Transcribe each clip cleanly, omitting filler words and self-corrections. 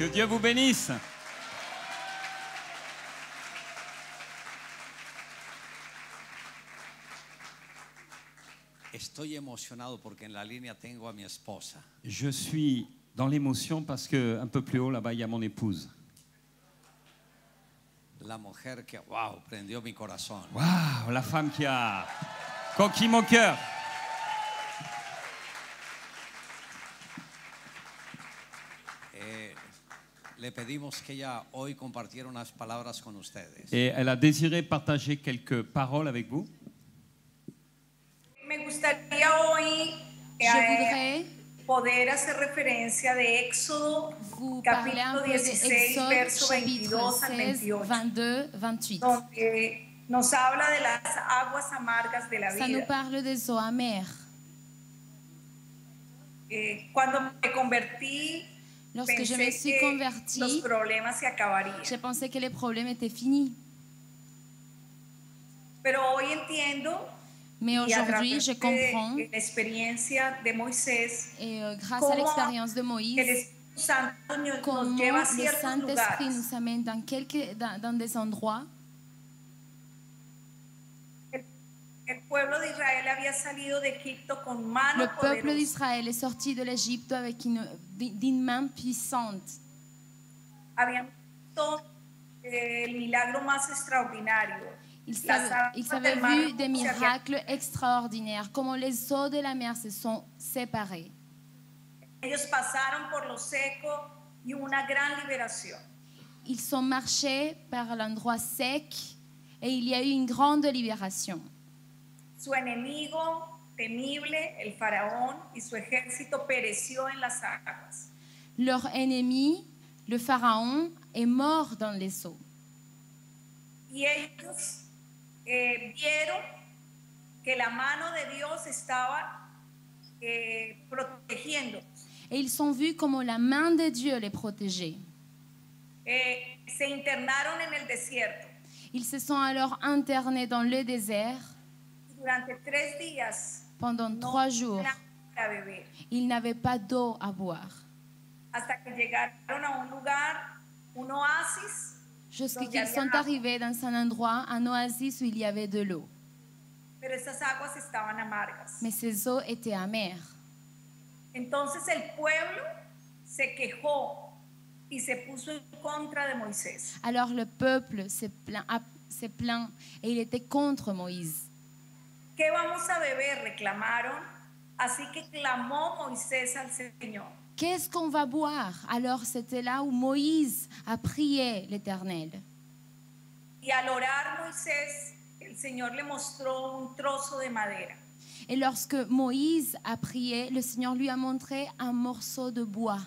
Que Dieu vous bénisse. Estoy emocionado porque en la línea tengo a mi esposa. Je suis dans l'émotion parce que un peu plus haut là-bas il y a mon épouse. La mujer que, wow, prendió mi corazón. Waouh, la femme qui a conquis mon cœur. Le pedimos que ella hoy compartiera unas palabras con ustedes. Et elle a désiré partager quelques paroles avec vous. Me gustaría hoy Je voudrais poder hacer referencia de Éxodo vous parler un capítulo peu 16, d'Exode, verso chapitre 22 al 16, 28, 22, 28. donde nos habla de las aguas amargas de la Ça nous vida. parle des eaux amères. Cuando me convertí, Lorsque je me pensé suis que los convertie, problemas se acabarían. j'ai pensé que les problèmes étaient finis. Pero hoy entiendo, Mais y a aujourd'hui, través je comprends, de la experiencia de Moisés, et grâce à l'expérience de el Moïse, Espíritu Santo nos comment lleva a le ciertos Saint-Esprit lugares. nous amène dans des endroits. El pueblo de Israel había salido de Egipto con mano Le peuple poderosa. d'Israël est sorti de l'Égypte avec d'une main puissante. Habían visto el milagro más extraordinario. Ils Las avaient aguas del mar vu des se habían- miracles extraordinaires, comment les eaux de la mer se sont séparées. Ellos pasaron por lo seco y hubo una gran liberación. Ils sont marchés par l'endroit sec et il y a eu une grande libération. Su enemigo temible, el faraón, y su ejército pereció en las aguas. Leur ennemi, le pharaon, est mort dans les eaux. Y ellos vieron que la mano de Dios estaba protegiendo. Et ils ont vu comment la main de Dieu les protégeait. Se internaron en el desierto. Ils se sont alors internés dans le désert Durante 3 días pendant no 3 jours. tenían para beber. Ils n'avaient pas d'eau à boire. Hasta que llegaron a un lugar, un oasis, Jusqu'à qu'ils sont arrivés dans un endroit, un oasis où il y avait de l'eau. pero esas aguas estaban amargas. Mais ces eaux étaient amères. Entonces el pueblo se quejó y se puso en contra de Moisés. Alors le peuple s'est plaint et il était contre Moïse. ¿Qué vamos a beber? Reclamaron. Así que clamó Moisés al Señor. Qu'est-ce qu'on va boire? Alors c'était là où Moïse a prié l'Éternel. Y al orar Moisés, el Señor le mostró un trozo de madera. Et lorsque Moïse a prié, le Seigneur lui a montré un morceau de bois.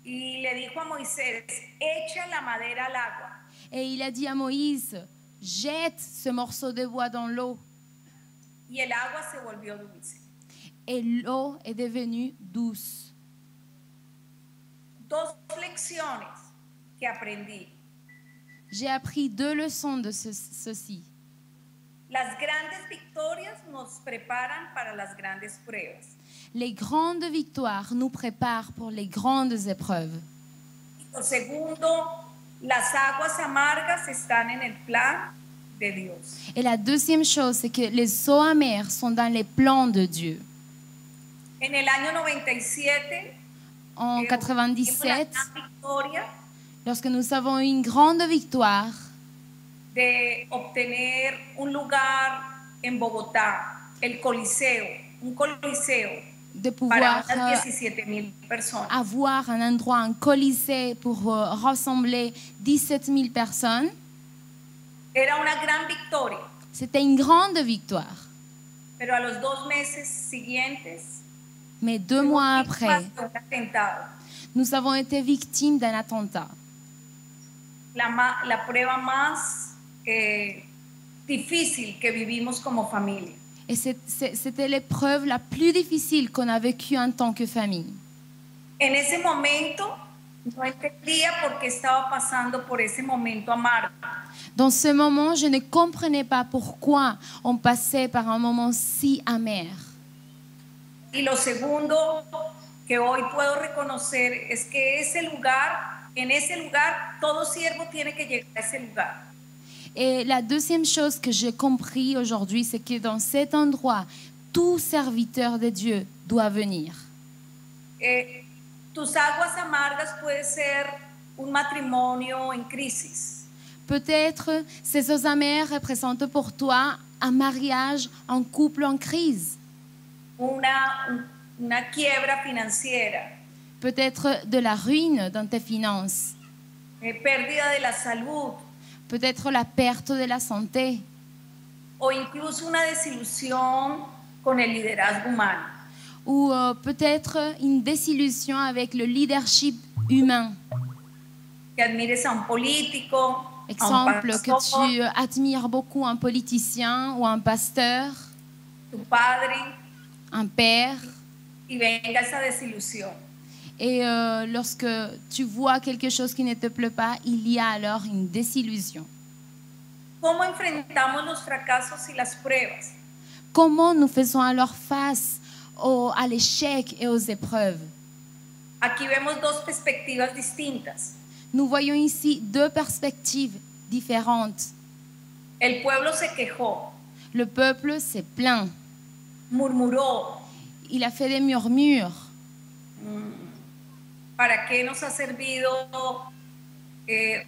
Y le dijo a Moisés, echa la madera al agua. Et il a dit à Moïse, jette ce morceau de bois dans l'eau. Y el agua se volvió dulce. Et l'eau est devenue douce. 2 lecciones que aprendí. J'ai appris 2 leçons de ceci. Las grandes victorias nos preparan para las grandes pruebas. Les grandes victoires nous préparent pour les grandes épreuves. Lo segundo, las aguas amargas están en el plan de Dios. Et la deuxième chose, c'est que les eaux amères sont dans les plans de Dieu. En el año 97, En tuvimos 97, la gran victoria lorsque nous avons eu une grande victoire de obtener un lugar en Bogotá, el Coliseo, un coliseo de para pouvoir unas 17,000 personas. avoir un endroit, un colisée pour rassembler 17 000 personnes, Era una gran victoria, c'était une grande victoire. pero a los 2 meses siguientes, Mais 2 mois fuimos après, víctimas de un atentado. nous avons été victimes d'un attentat. La prueba más difícil que vivimos como familia. Et c'était l'épreuve la plus difficile qu'on a vécue en tant que famille. En ese momento no entendía por qué estaba pasando por ese momento amargo. Dans ce moment, je ne comprenais pas pourquoi on passait par un moment si amer. Y lo segundo, que hoy puedo reconocer es que en ese lugar, todo siervo tiene que llegar a ese lugar. Et la deuxième chose que j'ai compris aujourd'hui, c'est que dans cet endroit, tout serviteur de Dieu doit venir. Tus aguas amargas puede ser un matrimonio en crisis. Peut-être ces eaux amères représentent pour toi un mariage, un couple en crise. Una quiebra financiera, Peut-être de la ruine dans tes finances. pérdida de la salud Peut-être la perte de la santé. o incluso una desilusión con el liderazgo humano. Ou peut-être une désillusion avec le leadership humain. Que admires a un político, a un Exemple, que pastor, tu admires beaucoup un politicien ou un pasteur, tu padre, un père. y venga esa desilusión. Et lorsque tu vois quelque chose qui ne te plaît pas, il y a alors une désillusion. ¿Cómo enfrentamos los fracasos y las pruebas? Comment nous faisons alors face à l'échec et aux épreuves? Aquí vemos dos perspectivas distintas. Nous voyons ici deux perspectives différentes. El pueblo se quejó, Le peuple s'est plaint. murmuró. Il a fait des murmures. ¿Para qué nos ha servido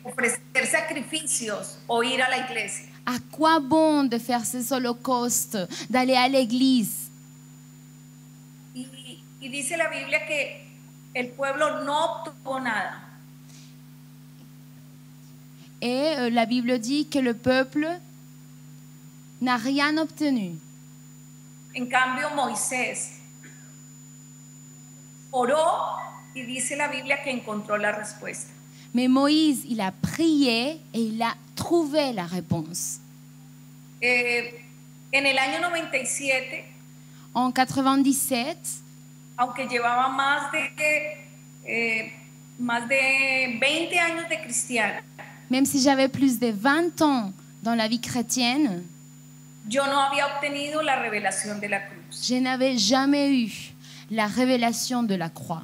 ofrecer sacrificios o ir a la iglesia? À quoi bon de faire ces holocaustes, d'aller à l'église? Y dice la Biblia que el pueblo no obtuvo nada. Et la Bible dit que le peuple n'a rien obtenu. En cambio, Moisés oró y dice la Biblia que encontró la respuesta. Mais Moïse, il a prié et il a trouvé la réponse. En el año 97, En 97, aunque llevaba más de 20 años de cristiana, même si j'avais plus de 20 ans dans la vie chrétienne, yo no había obtenido la revelación de la cruz. je n'avais jamais eu la révélation de la croix.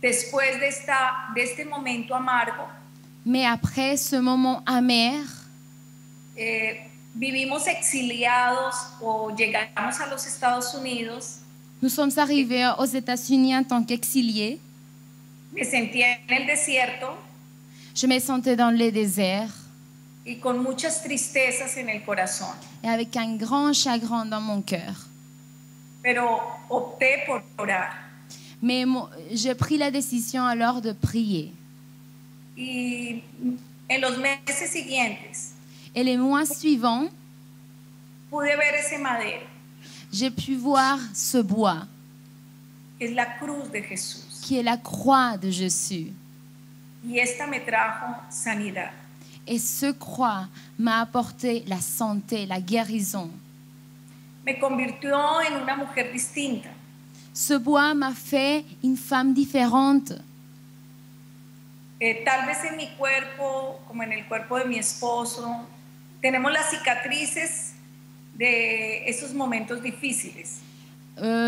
Después de este momento amargo, Mais après ce moment amer, vivimos exiliados o llegamos a los Estados Unidos. nous sommes arrivés aux États-Unis en tant qu'exiliés. Me sentía en el desierto Je me sentais dans le désert y con muchas tristezas en el corazón, et avec un grand chagrin dans mon cœur. pero opté por orar. Mais j'ai pris la décision alors de prier. Y en los meses siguientes Et les mois suivants, pude ver ese madero, j'ai pu voir ce bois que es la cruz de Jesús. qui est la croix de Jésus. Y esta me trajo sanidad. Et ce croix m'a apporté la santé, la guérison. Me convirtió en una mujer distinta. Ce bois m'a fait une femme différente. Tal vez en mi cuerpo, como en el cuerpo de mi esposo, tenemos las cicatrices de esos momentos difíciles.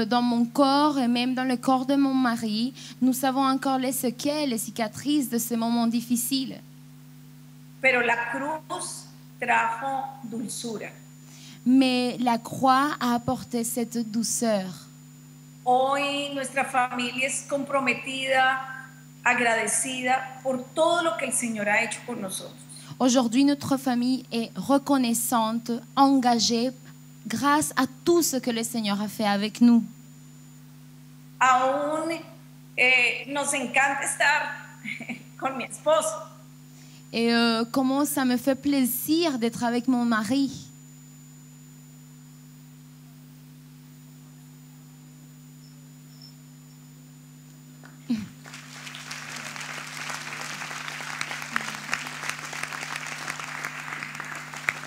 Dans mon corps et même dans le corps de mon mari, nous avons encore les séquelles, les cicatrices de ces moments difficiles. Pero la cruz trajo dulzura. Mais la croix a apporté cette douceur. Hoy nuestra familia es comprometida, agradecida por todo lo que el Señor ha hecho por nosotros. Aujourd'hui, notre famille est reconnaissante, engagée, grâce à tout ce que le Seigneur a fait avec nous. Aún nos encanta estar con mi esposo. Et comment ça me fait plaisir d'être avec mon mari.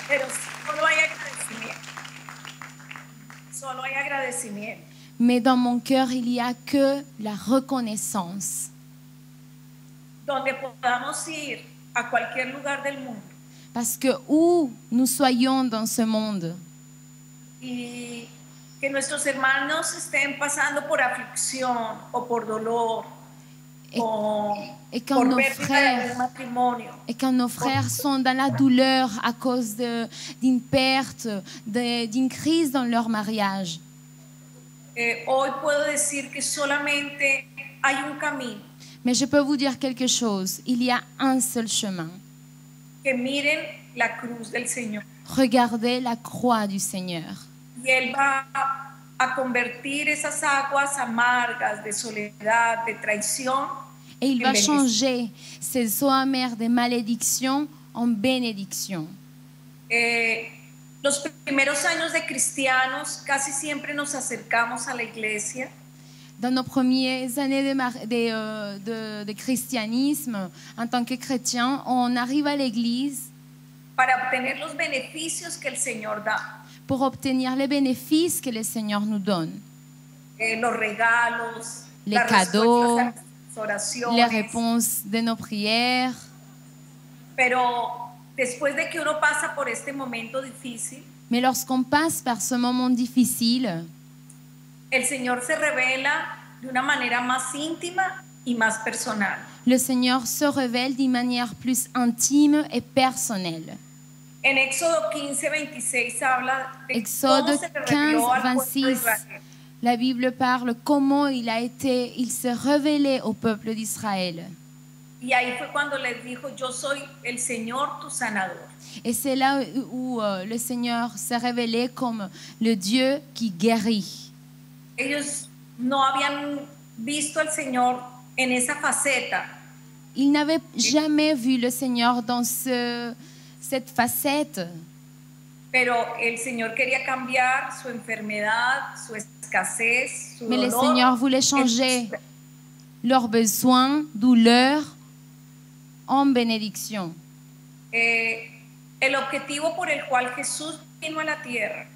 Pero solo hay agradecimiento. Solo hay agradecimiento. Mais dans mon cœur, il n'y a que la reconnaissance. Donde podamos ir a cualquier lugar del mundo Parce que où nous soyons dans ce monde, y que nuestros hermanos estén pasando por aflicción o por dolor o et quand por nos pérdida de frères un matrimonio. Et quand nos frères sont dans la douleur à cause d'une perte, d'une crise dans leur mariage. Hoy puedo decir que solamente hay un camino. Mais je peux vous dire quelque chose, il y a un seul chemin. Que miren la cruz del Señor. Regardez la croix du Seigneur. Y Él va a convertir esas aguas amargas de soledad, de traición. Et il va changer ces eaux amères de malédiction en bénédiction. Los primeros años de cristianos casi siempre nos acercamos a la iglesia. Dans nos premières années de christianisme, en tant que chrétien, on arrive à l'église para obtener los beneficios que el Señor da. Pour obtenir les bénéfices que le Seigneur nous donne. Los regalos, les cadeaux, oraciones, les réponses de nos prières. Pero después de que uno pasa por este momento difícil, mais lorsqu'on passe par ce moment difficile, el Señor se revela de una manera más íntima y más personal. Le Seigneur se révèle d'une manière plus intime et personnelle. En Éxodo 15:26 habla de Exode cómo se le reveló al pueblo de 15:26, Israel. la Bible parle comment il s'est révélé au peuple d'Israël. Y ahí fue cuando les dijo, yo soy el Señor tu sanador. Et c'est là où le Seigneur s'est révélé comme le Dieu qui guérit. Ellos no habían visto al Señor en esa faceta. Ils n'avaient jamais vu le Seigneur dans cette facette. Pero el Señor quería cambiar su enfermedad, su escasez, su Mais le dolor. Seigneur voulait changer leurs besoins, douleurs, en bénédiction. El objetivo por el cual Jesús vino a la tierra.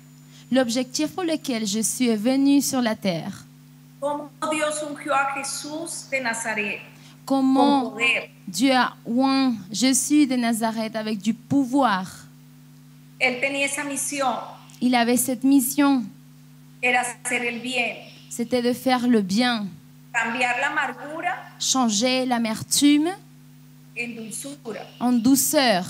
L'objectif pour lequel Jésus est venu sur la terre. Cómo Dios ungió a Jesús de Nazaret. Comment Con poder. Dieu a oint Jésus de Nazareth avec du pouvoir. Él tenía esa misión. Il avait cette mission. Era hacer el bien. C'était de faire le bien. Cambiar la amargura Changer l'amertume en dulzura. en douceur.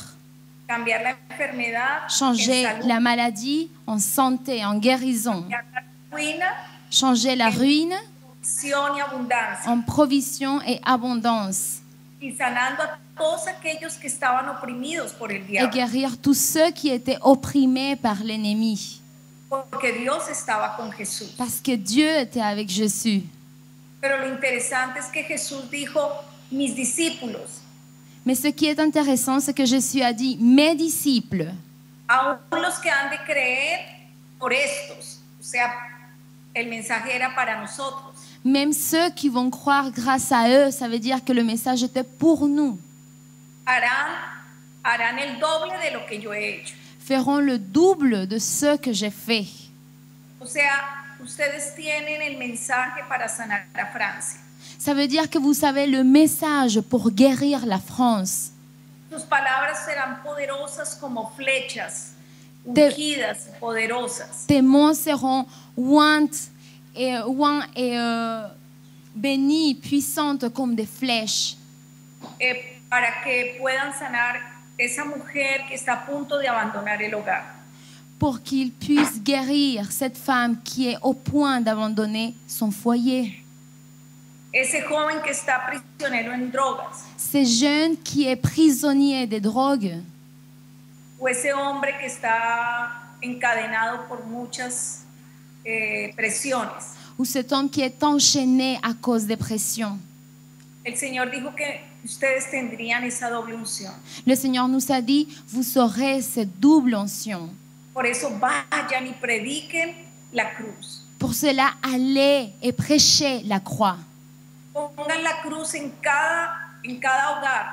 Cambiar la enfermedad Changer en salud. la maladie en santé, en guérison. Cambiar la ruina Changer la ruine en y abundancia. en provision et abondance. Y sanando a todos aquellos que estaban oprimidos por el Et diablo. guérir tous ceux qui étaient opprimés par l'ennemi. Porque Dios estaba con Jesús. Parce que Dieu était avec Jésus. Pero lo interesante es que Jesús dijo, mis discípulos, Mais ce qui est intéressant, c'est que Jésus a dit, mes disciples, aún los que han de creer por estos. O sea, el mensaje era para nosotros. même ceux qui vont croire grâce à eux, ça veut dire que le message était pour nous, Harán el doble de lo que yo he hecho. feront le double de ce que j'ai fait. O sea, ustedes tienen el mensaje para sanar a Francia. Ça veut dire que vous savez le message pour guérir la France. Tus palabras serán poderosas como flechas, Te- ungidas, poderosas. Tes mots seront oints et bénis, puissantes comme des flèches, Para que puedan sanar esa mujer que está a punto de abandonar el hogar. pour qu'ils puissent guérir cette femme qui est au point d'abandonner son foyer. Ese joven que está prisionero en drogas. Ce jeune qui est prisonnier des drogues, O ese hombre que está encadenado por muchas presiones. ou cet homme qui est enchaîné à cause des pressions. El Señor dijo que ustedes tendrían esa doble unción. Le Seigneur nous a dit, vous aurez cette double onction. Por eso vayan y prediquen la cruz. Pour cela, allez et prêchez la croix. Pongan la cruz en cada hogar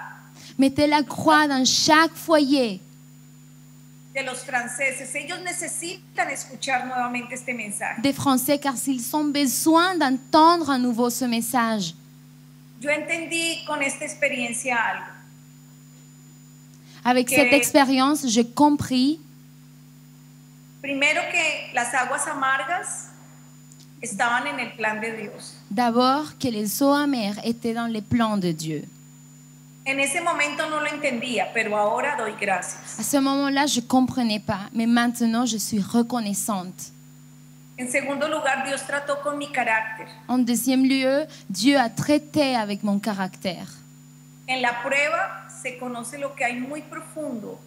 Mettez la croix dans chaque foyer. de los franceses. Ellos necesitan escuchar nuevamente este mensaje. Des Français, car ils ont besoin d'entendre à nouveau ce message. Yo entendí con esta experiencia algo. Avec Que- cette expérience, j'ai compris Primero que las aguas amargas estaban en el plan de Dios. D'abord, que les eaux amères étaient dans les plans de Dieu. En ese momento no lo entendía, pero ahora doy gracias. À ce moment-là, je ne comprenais pas, mais maintenant, je suis reconnaissante. En segundo lugar, Dios trató con mi carácter. En deuxième lieu, Dieu a traité avec mon caractère. En la prueba se conoce lo que hay muy profundo.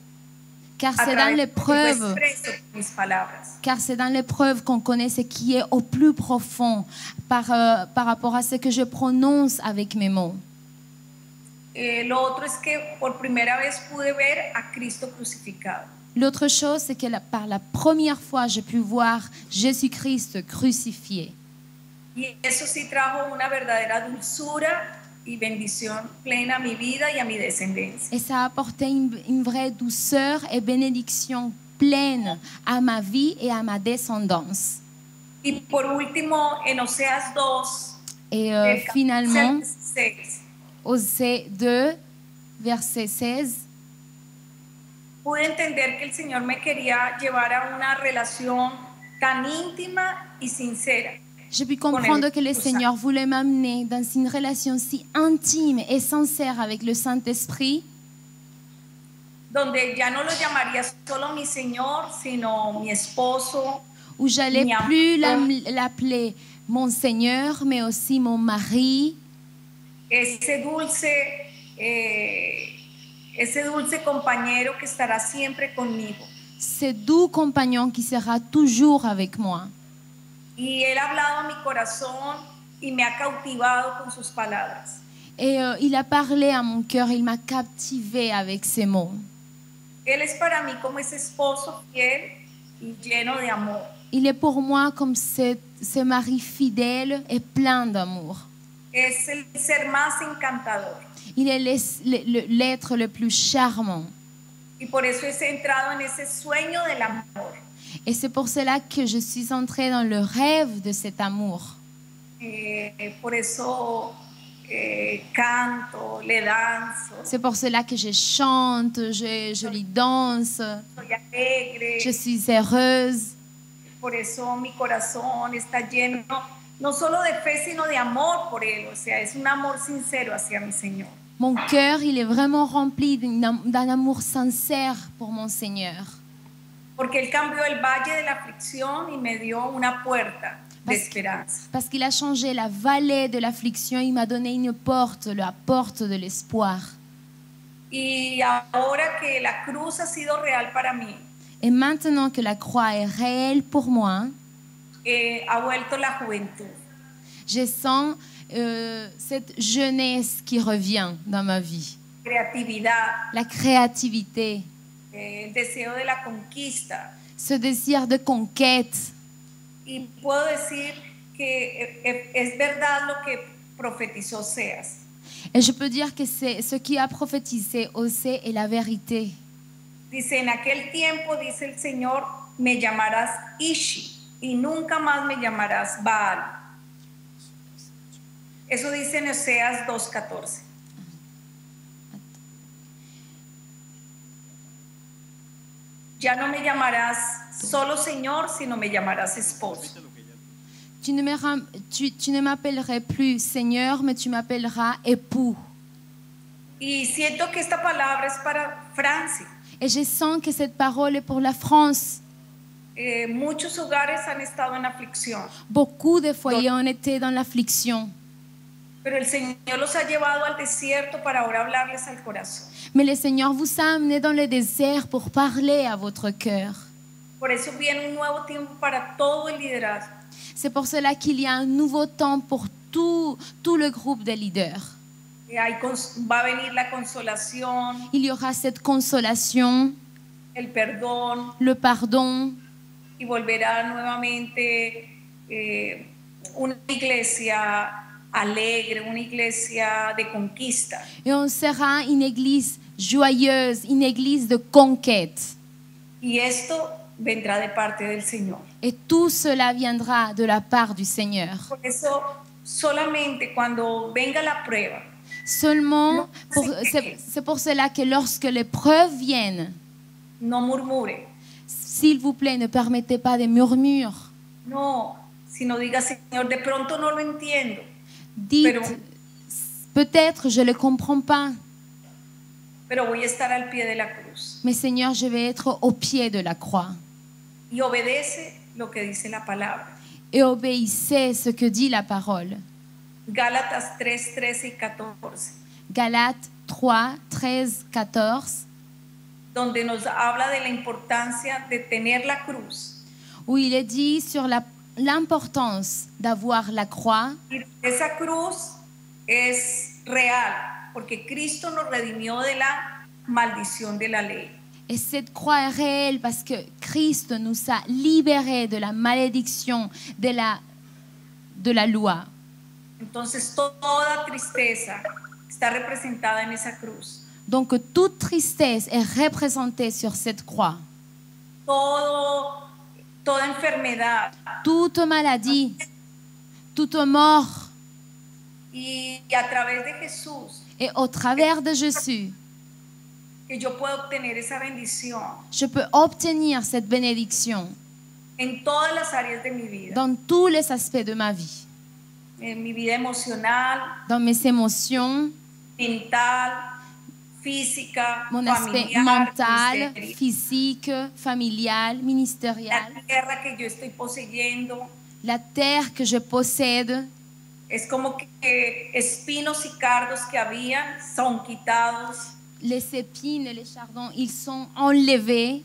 Car a c'est dans través de lo que yo l'épreuve, expreso con mis palabras. car c'est dans l'épreuve qu'on connaît ce qui est au plus profond par rapport à ce que je prononce avec mes mots. Lo otro es que por primera vez pude ver a Cristo crucificado. L'autre chose, c'est que par la première fois, j'ai pu voir Jésus-Christ crucifié. Y eso sí trajo una verdadera dulzura y bendición plena a mi vida y a mi descendencia. Et ça a apporté une vraie douceur et bénédiction pleine à ma vie et à ma descendance. Y por último, en Oseas 2, Et del 15 finalement, al 16, Osée 2, verset 16, pude entender que el Señor me quería llevar a una relación tan íntima y sincera. j'ai pu comprendre que le Seigneur voulait m'amener dans une relation si intime et sincère avec le Saint-Esprit, Donde ya no lo llamaría solo mi Señor, sino mi esposo, où j'allais Mi amor. plus l'appeler mon Seigneur, mais aussi mon mari, ese dulce compañero que estará siempre conmigo. ce doux compagnon qui sera toujours avec moi. Y Él ha hablado a mi corazón y me ha cautivado con sus palabras. Et il a parlé à mon cœur, il m'a captivé avec ses mots. Él es para mí como ese esposo fiel y lleno de amor. Il est pour moi comme ce mari fidèle et plein d'amour. Es el ser más encantador. Il est l'être le plus charmant. Y por eso he entrado en ese sueño del amor. Et c'est pour cela que je suis entrée dans le rêve de cet amour. Por eso canto, le danzo, C'est pour cela que je chante, je lui danse, soy alegre. je suis heureuse. Por eso mi corazón está lleno no solo de fe, sino de amor por Él. O sea, es un amor sincero hacia mi Señor. Mon cœur, il est vraiment rempli d'un amour sincère pour mon Seigneur. Porque Él cambió el valle de la aflicción y me dio una puerta de esperanza. Parce qu'il a changé la vallée de l'affliction, il m'a donné une porte, la porte de l'espoir. Y ahora que la cruz ha sido real para mí, Et maintenant que la croix est réelle pour moi, ha vuelto la juventud. je sens cette jeunesse qui revient dans ma vie. Creatividad, La créativité, el deseo de la conquista. ce désir de conquête. Y puedo decir que es verdad lo que profetizó Oseas. Et je peux dire que c'est ce qui a prophétisé Osée est la vérité. Dice, en aquel tiempo, dice el Señor, me llamarás Ishi y nunca más me llamarás Baal. Eso dice en Oseas 2:14. Ya no me llamarás solo Señor, sino me llamarás esposo. Tu ne m'appellerais plus Seigneur, mais tu m'appelleras époux. Y siento que esta palabra es para Francia. Et je sens que cette parole est pour la France. Muchos hogares han estado en aflicción, Beaucoup de foyers ont été dans l'affliction. pero el Señor los ha llevado al desierto para ahora hablarles al corazón. Mais le Seigneur vous a amené dans le désert pour parler à votre cœur. Por eso viene un nuevo tiempo para todo el liderazgo. C'est pour cela qu'il y a un nouveau temps pour tout le groupe de leaders. Va a venir la consolación, Il y aura cette consolation, el perdón, le pardon, y volverá nuevamente una iglesia alegre, una iglesia de conquista. et on sera une église joyeuse, une église de conquête. Y esto vendrá de parte del Señor. Et tout cela viendra de la part du Seigneur. Por eso, solamente cuando venga la prueba, Seulement, c'est pour cela que lorsque les preuves viennent, no murmure, S'il vous plaît, ne permettez pas des murmures. No, sino diga, Señor, de pronto no lo entiendo, Dites, peut-être je ne le comprends pas, pero voy a estar al pie de la cruz. mais Seigneur, je vais être au pied de la croix. Y obedece lo que dice la palabra. Et obéissez ce que dit la parole. Gálatas 3, 13 y 14, Galates 3, 13, 14, donde nos habla de la importancia de tener la cruz. où il est dit sur l'importance d'avoir la croix. Y esa cruz es real, porque Cristo nos redimió de la maldición de la ley. Et cette croix est réelle parce que Christ nous a libérés de la malédiction de la loi. Entonces toda tristeza está representada en esa cruz. Donc toute tristesse est représentée sur cette croix. Toda enfermedad. Toute maladie, toute mort. Y a través de Jesús, Et au travers de Jésus, que yo puedo obtener esa bendición je peux obtenir cette bénédiction en todas las áreas de mi vida. dans tous les aspects de ma vie. En mi vida emocional, Dans mes émotions, mental, física, mon aspect familiar, mental, ministerial. physique, familial, ministériel. La tierra que yo estoy poseyendo La terre que je possède, es como que espinos y cardos que habían son quitados les épines et les chardons, ils sont enlevés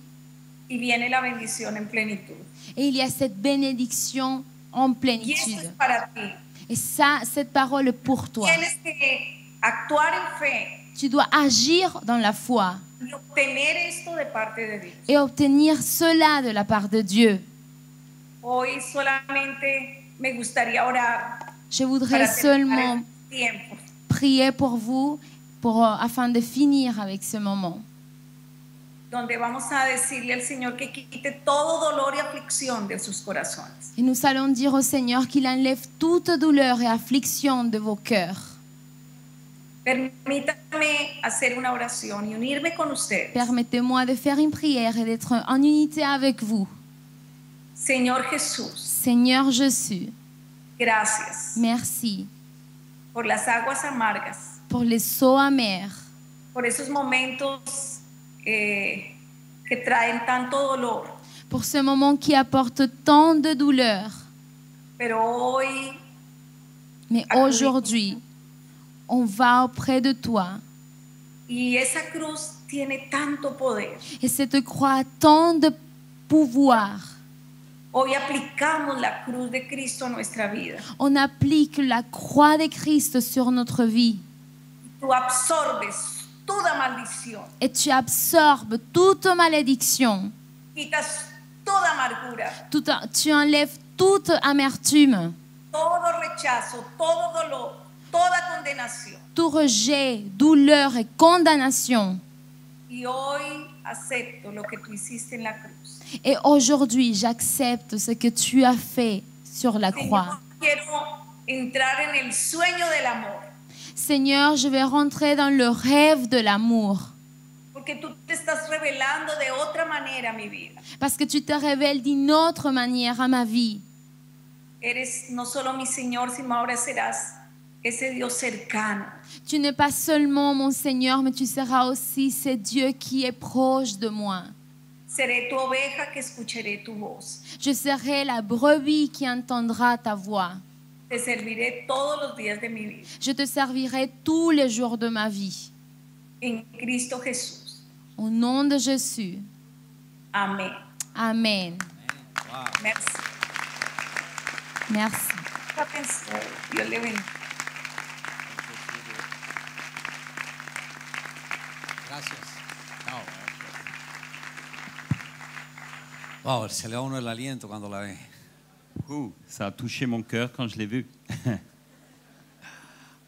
y viene la bendición en plenitud. et il y a cette bénédiction en Y esto plénitude. es para ti. Et ça, cette parole est pour toi. Tienes que actuar en fe Tu dois agir dans la foi y obtener esto de parte de Dios. et obtenir cela de la part de Dieu. Hoy solamente me gustaría orar Je voudrais para terminar seulement el tiempo. prier pour vous afin de finir avec ce moment. Donde vamos a decirle al Señor que quite todo dolor y aflicción de sus corazones. Et nous allons dire au Seigneur qu'il enlève toute douleur et affliction de vos cœurs. Permítame hacer una oración y unirme con ustedes. Permettez-moi de faire une prière et d'être en unité avec vous. Señor Jesús, Seigneur Jésus, gracias merci por las aguas amargas, pour les sauts amers, por esos momentos que traen tanto dolor. pour ce moment qui apporte tant de douleur. Pero hoy Mais aujourd'hui, on va auprès de toi. y esa cruz tiene tanto poder. Et cette croix a tant de pouvoir. Hoy aplicamos la cruz de Cristo a nuestra vida. On applique la croix de Christ sur notre vie. Tú absorbes toda maldición, Et tu absorbes toute malédiction. quitas toda amargura, Tu enlèves toute amertume, todo rechazo, todo dolor, toda condenación. tout rejet, douleur et condamnation. Y hoy acepto lo que tú hiciste en la cruz. Et aujourd'hui, j'accepte ce que tu as fait sur la croix. Señor, quiero entrar en el sueño del amor, Seigneur, je vais rentrer dans le rêve de l'amour. porque tú te estás revelando de otra manera a mi vida. Parce que tu te révèles d'une autre manière à ma vie. Eres no solo mi Señor, sino ahora serás ese Dios cercano. Tu n'es pas seulement mon Seigneur, mais tu seras aussi ce Dieu qui est proche de moi. Seré tu oveja que escucharé tu voz. Je serai la brebis qui entendra ta voix. Te serviré todos los días de mi vida. Je te servirai tous les jours de ma vie. En Cristo Jesús. Au nom de Jésus. Amén. Amen. Merci. Merci. Dios le bendiga. Gracias. Chao. Wow, se le va a uno el aliento cuando la ve. Ça a touché mon cœur quand je l'ai vu.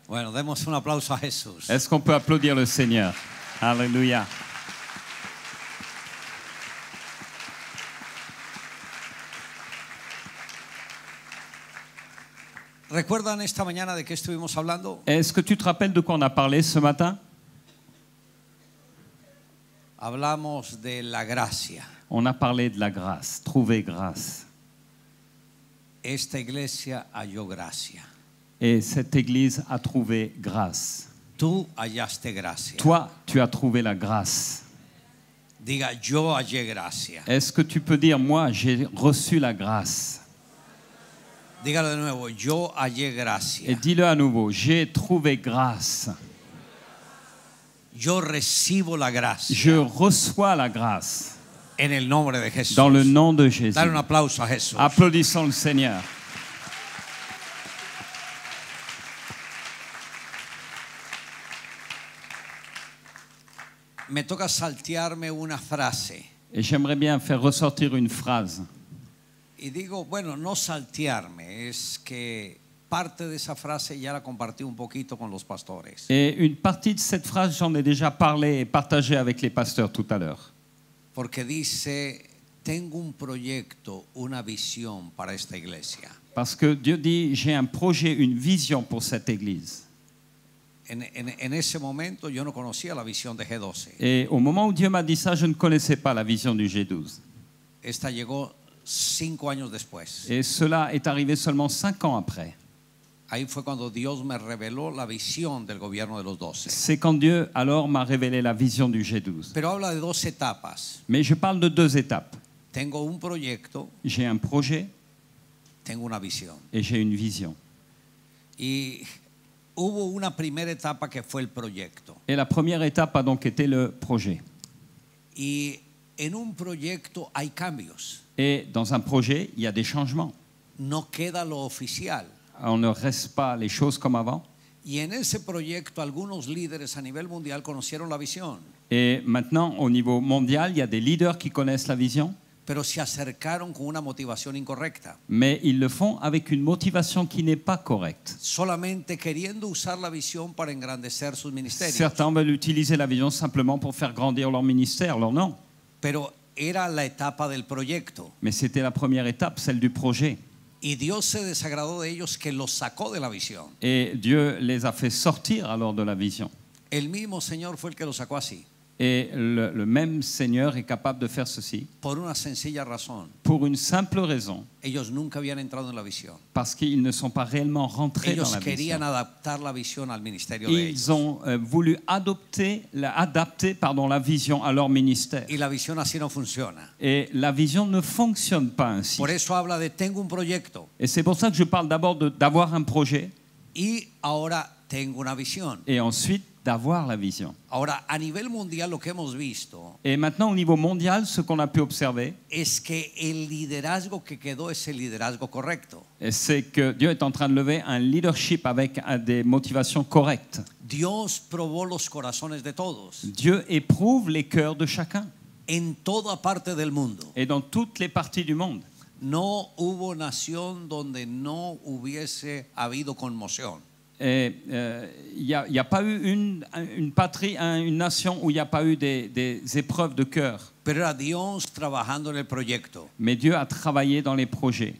Bueno, demos un aplauso a Jesús. Est-ce qu'on peut applaudir le Seigneur? Alléluia. ¿Recuerdan esta mañana de qué estuvimos hablando? Est-ce que tu te rappelles de quoi on a parlé ce matin? Hablamos de la gracia. On a parlé de la grâce, trouver grâce. Esta iglesia halló gracia. Et cette église a trouvé grâce. Tú hallaste gracia. Toi, tu as trouvé la grâce. Diga, yo hallé gracia. Est-ce que tu peux dire, moi, j'ai reçu la grâce? Dígalo de nuevo, yo hallé Et gracia. dis-le à nouveau, j'ai trouvé grâce. Yo recibo la Je gracia reçois la grâce en el nombre de Jesús. dans le nom de Jésus. Dale un aplauso a Jesús. Applaudissons le Seigneur. Me toca saltearme una frase. Et j'aimerais bien faire ressortir une phrase. Y digo, bueno, no saltearme, es que parte de esa frase ya la compartí un poquito con los pastores. Et une partie de cette phrase, j'en ai déjà parlé et partagé avec les pasteurs tout à l'heure. Porque dice, tengo un proyecto, una visión para esta iglesia. Parce que Dieu dit, j'ai un projet, une vision pour cette église. En ese momento yo no conocía la visión de G12. Et au moment où Dieu m'a dit ça, je ne connaissais pas la vision du G12. Esta llegó 5 años después. Et cela est arrivé seulement 5 ans après. Ahí fue cuando Dios me reveló la visión del gobierno de los 12. C'est quand Dieu alors m'a révélé la vision du G12. Pero habla de 2 etapas. Mais je parle de 2 étapes. Tengo un proyecto, J'ai un projet tengo una visión. et j'ai une vision. Y hubo una primera etapa que fue el proyecto. Et la première étape a donc été le projet. Y en un proyecto hay cambios. Et dans un projet, il y a des changements. No queda lo oficial. On ne reste pas les choses comme avant. Y en ese proyecto algunos líderes a nivel mundial conocieron la visión, Et maintenant, au niveau mondial, il y a des leaders qui connaissent la vision, pero se acercaron con una motivación incorrecta, mais ils le font avec une motivation qui n'est pas correcte. solamente queriendo usar la visión para engrandecer sus ministerios. Certains veulent utiliser la vision simplement pour faire grandir leur ministère, leur nom. Pero era la etapa del proyecto. Mais c'était la première étape, celle du projet. Y Dios se desagradó de ellos que los sacó de la visión. Et Dieu les a fait sortir alors de la vision. El mismo Señor fue el que los sacó así, Et le même Seigneur est capable de faire ceci por una sencilla razón. pour une simple raison, Ellos nunca habían entrado en la visión. parce qu'ils ne sont pas réellement rentrés dans Ellos la querían vision. adaptar la visión al ministerio de ellos. Ils ont voulu adapter la vision à leur ministère. Y la visión así no funciona. Et la vision ne fonctionne pas ainsi. Por eso habla de tengo un proyecto Et c'est pour ça que je parle d'abord d'avoir un projet y ahora tengo una visión. et ensuite d'avoir la vision. Ahora, a nivel mundial lo que hemos visto Et maintenant, au niveau mondial, ce qu'on a pu observer, es que el liderazgo que quedó es el liderazgo correcto. c'est que Dieu est en train de lever un leadership avec des motivations correctes. Dios probó los corazones de todos Dieu éprouve les cœurs de chacun. en toda parte del mundo. Et dans toutes les parties du monde. No hubo nación donde no hubiese habido conmoción. Et il n'y a pas eu une patrie, une nation où il n'y a pas eu des épreuves de cœur. Pero era Dios trabajando en el proyecto Mais Dieu a travaillé dans les projets.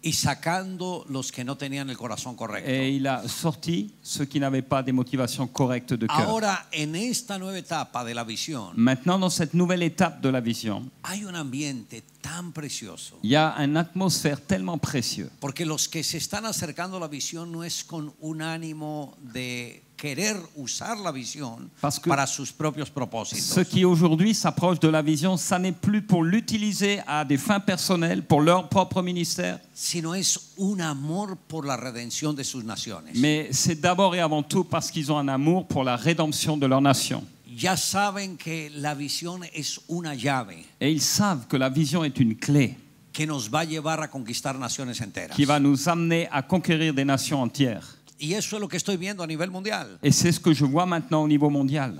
y sacando los que no tenían el corazón correcto. Et il a sorti ceux qui n'avaient pas des motivations correctes de cœur. Ahora, en esta nueva etapa de la visión, Maintenant, dans cette nouvelle étape de la vision, hay un ambiente tan precioso. il y a une atmosphère tellement précieuse. Porque los que se están acercando a la visión no es con un ánimo de querer usar la visión Parce que para sus propios propósitos, Ceux qui aujourd'hui s'approchent de la vision, ça n'est plus pour l'utiliser à des fins personnelles, pour leur propre ministère, sino es un amor por la redención de sus naciones. mais c'est d'abord et avant tout parce qu'ils ont un amour pour la rédemption de leur nation. Ya saben que la visión es una llave Et ils savent que la vision est une clé que nos va a llevar a conquistar naciones enteras. qui va nous amener à conquérir des nations entières. Y eso es lo que estoy viendo a nivel mundial. Et c'est ce que je vois maintenant au niveau mondial.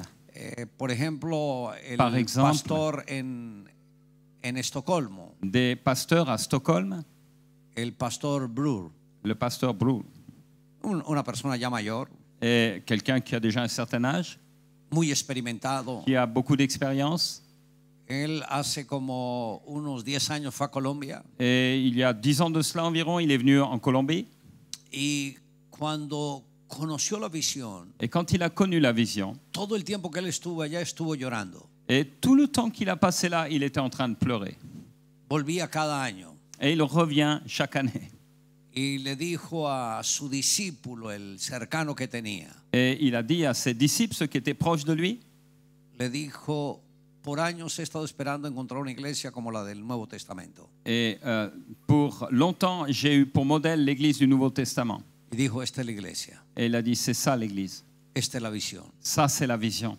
Por ejemplo, el Par exemple, pastor en Estocolmo, Des pasteurs à Stockholm, el pastor Brur, le pasteur Brou, una persona ya mayor, est quelqu'un qui a déjà un certain âge, muy experimentado. qui a beaucoup d'expérience. Él hace como unos 10 años fue a Colombia Et il y a 10 ans de cela environ, il est venu en Colombie. y cuando conoció la visión, Et quand il a connu la vision, todo el tiempo que él estuvo allá estuvo llorando. Et tout le temps qu'il a passé là, il était en train de pleurer. Volvía cada año. Et il revient chaque année. Y le dijo a su discípulo, el cercano que tenía, Et il a dit à ses disciples, ceux qui étaient proches de lui, le dijo, por años he estado esperando encontrar una iglesia como la del Nuevo Testamento. et pour longtemps, j'ai eu pour modèle l'Église du Nouveau Testament. Y dijo, esta es la iglesia, Et il a dit, c'est ça l'Église. esta es la visión. Ça, c'est la vision.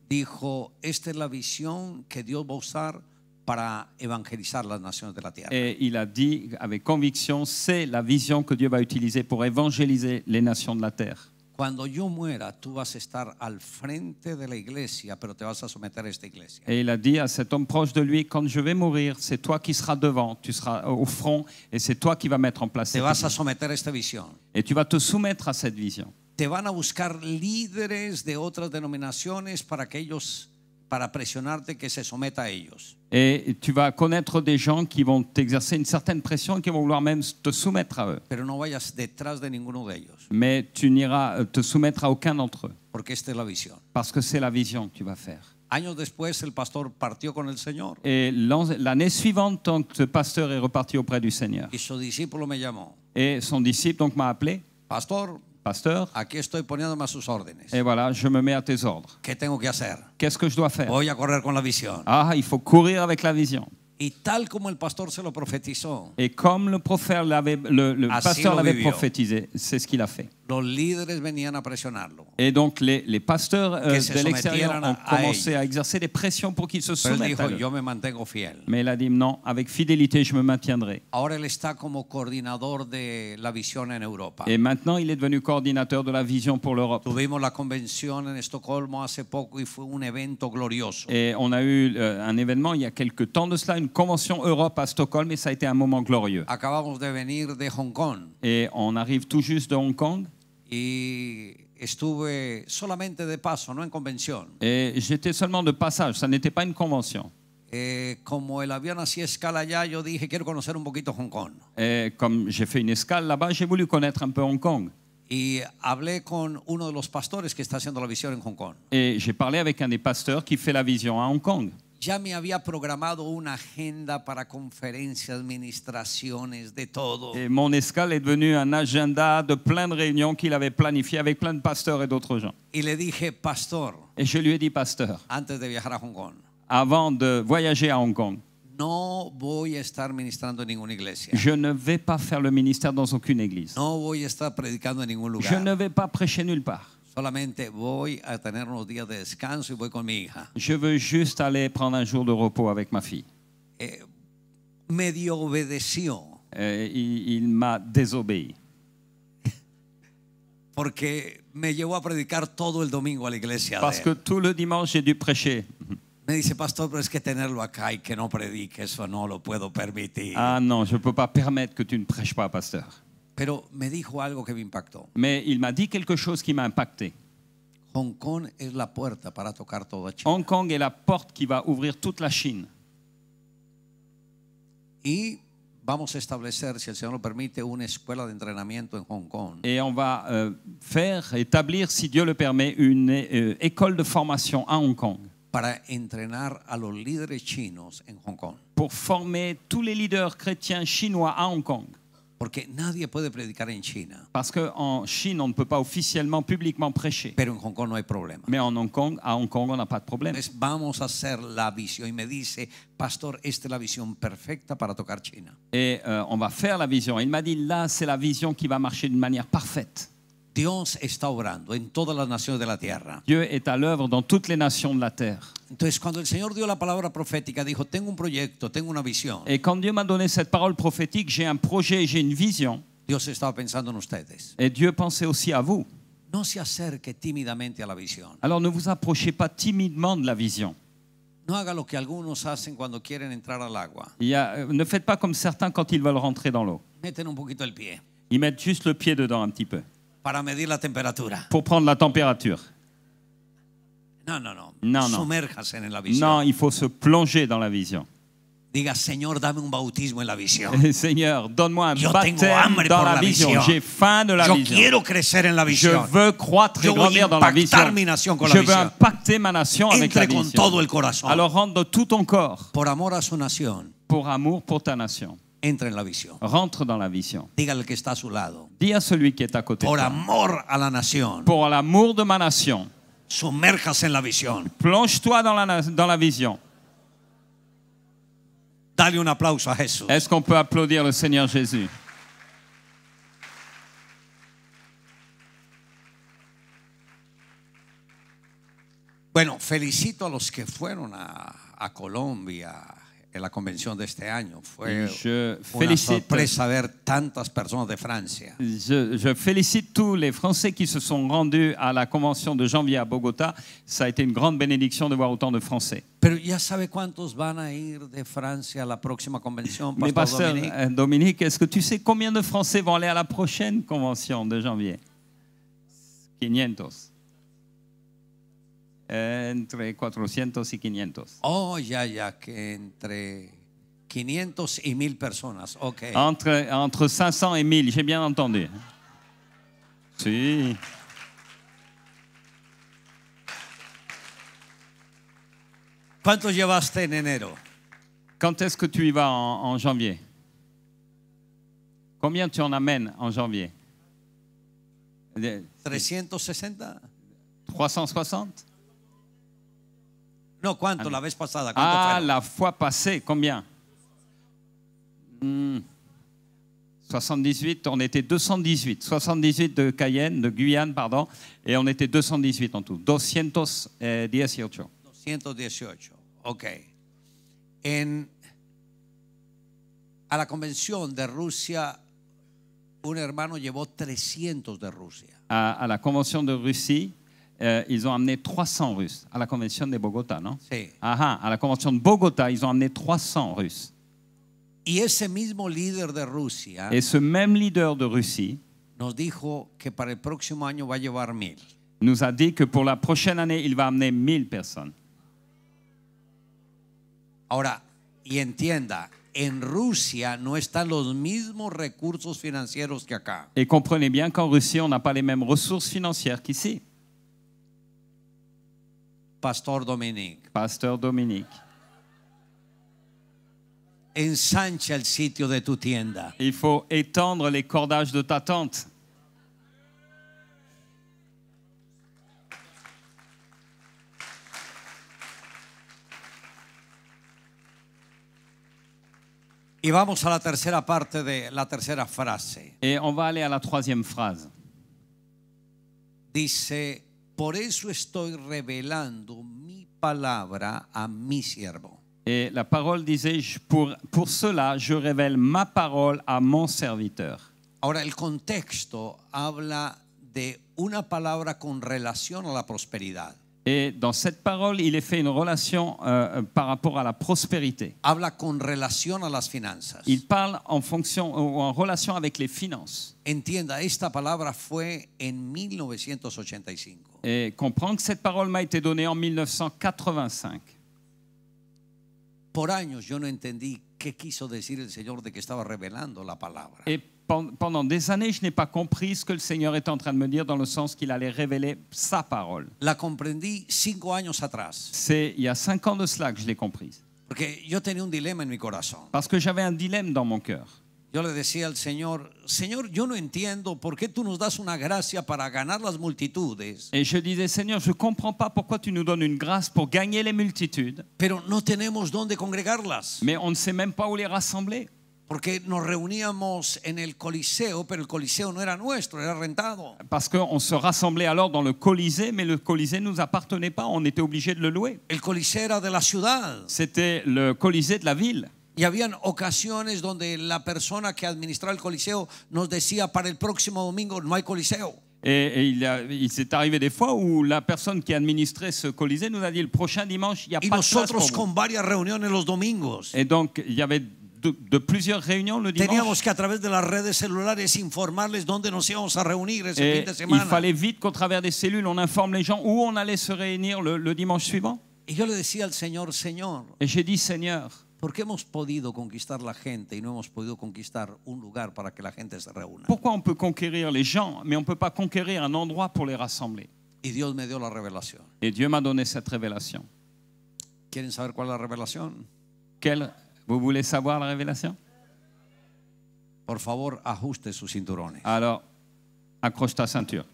Dijo, esta es la visión que Dios va a usar para evangelizar las naciones de la tierra. Et il a dit avec conviction, c'est la vision que Dieu va utiliser pour évangéliser les nations de la terre. Cuando yo muera, tú vas a estar al frente de la iglesia, pero te vas a someter a esta iglesia. Et il a dit à cet homme proche de lui, quand je vais mourir, c'est toi qui seras devant, tu seras au front, et c'est toi qui vas mettre en place Te cette vas a vision. someter a esta visión. Et tu vas te soumettre à cette vision. Te van a buscar líderes de otras denominaciones para presionarte que se someta a ellos. Et tu vas connaître des gens qui vont t'exercer une certaine pression et qui vont vouloir même te soumettre à eux. Pero no vayas detrás de ninguno de ellos, Mais tu n'iras te soumettre à aucun d'entre eux, porque esta es la visión. parce que c'est la vision que tu vas faire. Años después, el pastor partió con el Señor Et l'année suivante, tant que ce pasteur est reparti auprès du Seigneur. y su discípulo me llamó. Et son disciple donc m'a appelé, Pastor, pasteur, aquí estoy poniéndome a sus órdenes. et voilà, je me mets à tes ordres. ¿Qué tengo que hacer? Qu'est-ce que je dois faire? Voy a correr con la visión. Ah, il faut courir avec la vision. Y tal como el pastor se lo profetizó, Et comme le prophète le Así pasteur lo l'avait vivió. prophétisé, c'est ce qu'il a fait. los líderes venían a presionarlo. Et donc les pasteurs Que se de l'extérieur sometieran ont a commencé à exercer des pressions pour qu'ils se Pero él soumettent à dijo, eux. yo me mantengo fiel. Mais il a dit non, avec fidélité, je me maintiendrai. Ahora él está como coordinador de la visión en Europa. Et maintenant, il est devenu coordinateur de la vision pour l'Europe. Tuvimos la convención en Estocolmo hace poco y fue un evento glorioso. Et on a eu un événement il y a quelques temps de cela, une convention Europe à Stockholm, et ça a été un moment glorieux. Acabamos de venir de Hong Kong Et on arrive tout juste de Hong Kong. y estuve solamente de paso, no en convención. Et j'étais seulement de passage, ça n'était pas une convention. Como el avión hacía escala allá, yo dije, quiero conocer un poquito Hong Kong. Et comme j'ai fait une escale là-bas, j'ai voulu connaître un peu Hong Kong. Y hablé con uno de los pastores que está haciendo la visión en Hong Kong. Et j'ai parlé avec un des pasteurs qui fait la vision à Hong Kong. Ya me había programado una agenda para conferencias, ministraciones, de todo. Et mon escale est devenue un agenda de plein de réunions qu'il avait planifié avec plein de pasteurs et d'autres gens. Y le dije, pastor, Et je lui ai dit, pasteur, antes de viajar a Hong Kong, avant de voyager à Hong Kong, no voy a estar ministrando en ninguna iglesia. je ne vais pas faire le ministère dans aucune église. No voy a estar predicando en ningún Je ne lugar. vais pas prêcher nulle part. Solamente voy a tener unos días de descanso y voy con mi hija. Je veux juste aller prendre un jour de repos avec ma fille. Medio obedeció Il m'a désobéi. porque me llevó a predicar todo el domingo a la iglesia. de Parce él. que tout le dimanche, j'ai dû prêcher. Me dice, pastor, pero es que tenerlo acá y que no predique, eso no lo puedo permitir. Ah non, je ne peux pas permettre que tu ne prêches pas, pasteur. Pero me dijo algo que me impactó. Mais il m'a dit quelque chose qui m'a impacté. Hong Kong es la puerta para tocar toda China. Hong Kong est la porte qui va ouvrir toute la Chine. Y vamos a establecer, si el Señor lo permite, una escuela de entrenamiento en Hong Kong. Et on va établir, si Dieu le permet, une école de formation à Hong Kong Para entrenar a los líderes chinos en Hong Kong. pour former tous les leaders chrétiens chinois à Hong Kong. Porque nadie puede predicar en China, Parce qu'en Chine, on ne peut pas officiellement, publiquement prêcher. pero en Hong Kong no hay problema. Mais en Hong Kong, à Hong Kong, on n'a pas de problème. Entonces vamos a hacer la visión. Y me dice, pastor, esta es la visión perfecta para tocar China. Et on va faire la vision. Il m'a dit, là, c'est la vision qui va marcher d'une manière parfaite. Dios está obrando en todas las naciones de la tierra. Dieu est à l'œuvre dans toutes les nations de la terre. Entonces, cuando el Señor dio la palabra profética, dijo, tengo un proyecto, tengo una visión. Et quand Dieu m'a donné cette parole prophétique, j'ai un projet, j'ai une vision. Dios estaba pensando en ustedes. Et Dieu pensait aussi à vous. No se acerque tímidamente a la visión. Alors ne vous approchez pas timidement de la vision. No haga lo que algunos hacen cuando quieren entrar al agua. Ne faites pas comme certains quand ils veulent rentrer dans l'eau. Meten un poquito el pie Ils mettent juste le pied dedans un petit peu para medir la temperatura. pour prendre la température. No, no, no. No, no. Sumérjase en la visión. Non, il faut se plonger dans la vision. Diga, Señor, dame un bautismo en la visión. Seigneur, donne-moi un Yo tengo baptême hambre dans por la la vision. visión. J'ai faim de la Yo vision. quiero crecer en la Je visión. veux croître et Yo voy a grandir dans la vision. impactar mi nación con la Je veux visión. impacter ma nation avec la Entre con vision. todo el corazón. Alors rentre de tout ton corps Por amor a su nación, pour amour pour ta nation. entre en la visión. Rentre dans la vision. Dígale al que está a su lado. Dis à celui qui est à côté de Por toi. amor a la nación, Pour l'amour de ma nation, sumérjase en la visión. plonge-toi dans la vision. Dale un aplauso a Jesús. Est-ce qu'on peut applaudir le Seigneur Jésus? Bueno, felicito a los que fueron a Colombia en la convención de este año. Fue Je una félicite, sorpresa ver tantas personas de Francia. je félicite tous les Français qui se sont rendus à la convention de janvier à Bogota. Ça a été une grande bénédiction de voir autant de Français. Pero ya sabe cuántos van a ir de Francia a la próxima convención, Mais Pastor pasteur Dominique. Dominique, est-ce que tu sais combien de Français vont aller à la prochaine convention de janvier? 500. Entre 400 y 500. Oh, ya, que entre 500 y 1000 personas. Ok. Entre 500 et 1000, j'ai bien entendu. Si. ¿Cuántos llevaste en enero? Quand est-ce que tu y vas en janvier? Combien tu en amènes en janvier? 360. 360? No, ¿cuánto la vez pasada? ¿Cuánto Ah, fueron? la fois passée, combien? 78, on était 218. 78 de Cayenne, de Guyane, pardon, et on était 218 en tout. 218. 218. Ok. A la convención de Rusia, un hermano llevó 300 de Rusia. À la convention de Russie, ils ont amené 300 Russes. À la convention de Bogota, non? Sí. À la convention de Bogota, ils ont amené 300 Russes. Y ese mismo líder de Rusia Et ce même leader de Russie nos dijo que para el próximo año va a llevar 1000. nous a dit que pour la prochaine année, il va amener 1000 personnes. Ahora, y entienda, en Rusia no están los mismos recursos financieros que acá. Et comprenez bien qu'en Russie, on n'a pas les mêmes ressources financières qu'ici. Pastor Dominique, Pasteur Dominique, ensancha el sitio de tu tienda. il faut étendre les cordages de ta tente. Y vamos a la tercera parte de la tercera frase. Et on va aller à la troisième phrase. Dice, por eso estoy revelando mi palabra a mi siervo. Et la parole disait, pour cela, je révèle ma parole à mon serviteur. Ahora, el contexto habla de una palabra con relación a la prosperidad. Et dans cette parole, il est fait une relation par rapport à la prospérité. Habla con relación a las finanzas. Il parle en fonction ou en relation avec les finances. Entienda, esta palabra fue en 1985. Et comprendre que cette parole m'a été donnée en 1985. Por años yo no entendí qué quiso decir el Señor de que estaba revelando la palabra. Et pendant des années, je n'ai pas compris ce que le Seigneur était en train de me dire dans le sens qu'il allait révéler sa parole. La comprendí 5 años atrás, C'est il y a 5 ans de cela que je l'ai comprise. porque yo tenía un dilema en mi corazón. Parce que j'avais un dilemme dans mon cœur. Yo le decía al Señor, Señor, yo no entiendo por qué tú nos das una gracia para ganar las multitudes, Et je disais, Seigneur, je ne comprends pas pourquoi tu nous donnes une grâce pour gagner les multitudes, pero no tenemos dónde congregarlas. mais on ne sait même pas où les rassembler. Porque nos reuníamos en el Coliseo, pero el Coliseo no era nuestro, era rentado. Parce qu'on se rassemblait alors dans le Colisée, mais le Colisée ne nous appartenait pas, on était obligé de le louer. El Coliseo era de la ciudad. C'était le Colisée de la ville. Y habían ocasiones donde la persona que administraba el Coliseo nos decía, para el próximo domingo no hay Coliseo. Et il s'est arrivé des fois où la personne qui administrait ce Colisée nous a dit, le prochain dimanche, il n'y a Y pas de place nosotros pour vous. con varias reuniones los domingos Et donc, il y avait de plusieurs réunions le teníamos dimanche. que a través de las redes celulares informarles dónde nos íbamos a reunir ese fin Et de il semana. fallait vite qu'au travers des cellules, on informe les gens où on allait se réunir le dimanche suivant. Y yo le decía al Señor, Señor, Et j'ai dit, Seigneur, ¿Por qué hemos podido conquistar la gente y no hemos podido conquistar un lugar para que la gente se reúna? Pourquoi on peut conquérir les gens, mais on ne peut pas conquérir un endroit pour les rassembler? Y Dios me dio la revelación. Et Dieu m'a donné cette révélation. ¿Quieren saber cuál es la revelación? Vous voulez savoir la révélation? Por favor, ajuste sus cinturones. Alors, accroche ta ceinture.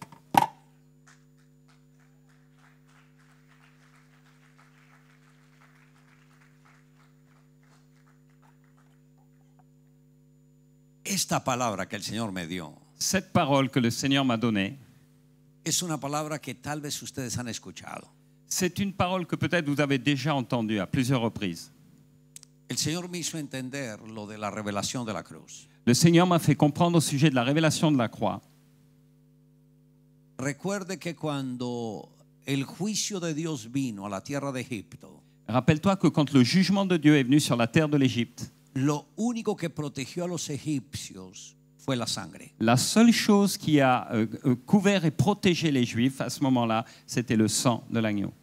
Esta palabra que el Señor me dio Cette parole que le Seigneur m'a donnée, es una palabra que tal vez ustedes han escuchado. c'est une parole que peut-être vous avez déjà entendue à plusieurs reprises. El Señor me hizo entender lo de la revelación de la cruz. Le Seigneur m'a fait comprendre au sujet de la révélation de la croix. Recuerde que cuando el juicio de Dios vino a la tierra de Egipto, Rappelle-toi que quand le jugement de Dieu est venu sur la terre de l'Égypte, lo único que protegió a los egipcios fue la sangre. la seule chose qui a couvert et protégé les Juifs à ce moment-là, c'était le sang de l'agneau.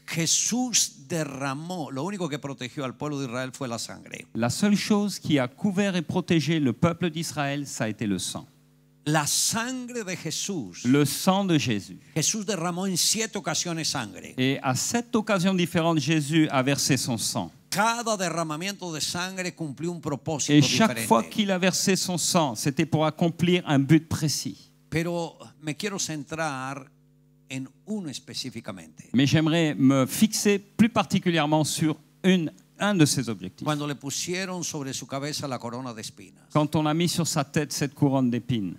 Jesús derramó, lo único que protegió al pueblo de Israel fue la sangre. La seule chose qui a couvert et protégé le peuple d'Israël, ça a été le sang. La sangre de Jesús. Le sang de Jésus. Jesús derramó en 7 ocasiones sangre. Et à 7 occasions différentes, Jésus a versé son sang. Cada derramamiento de sangre cumplió un propósito Et chaque fois diferente. qu'il a versé son sang, c'était pour accomplir un but précis. Pero me quiero centrar en uno específicamente. Mais j'aimerais me fixer plus particulièrement sur un de ces objectifs. Cuando le pusieron sobre su cabeza la corona de espinas. Quand on a mis sur sa tête cette couronne d'épines.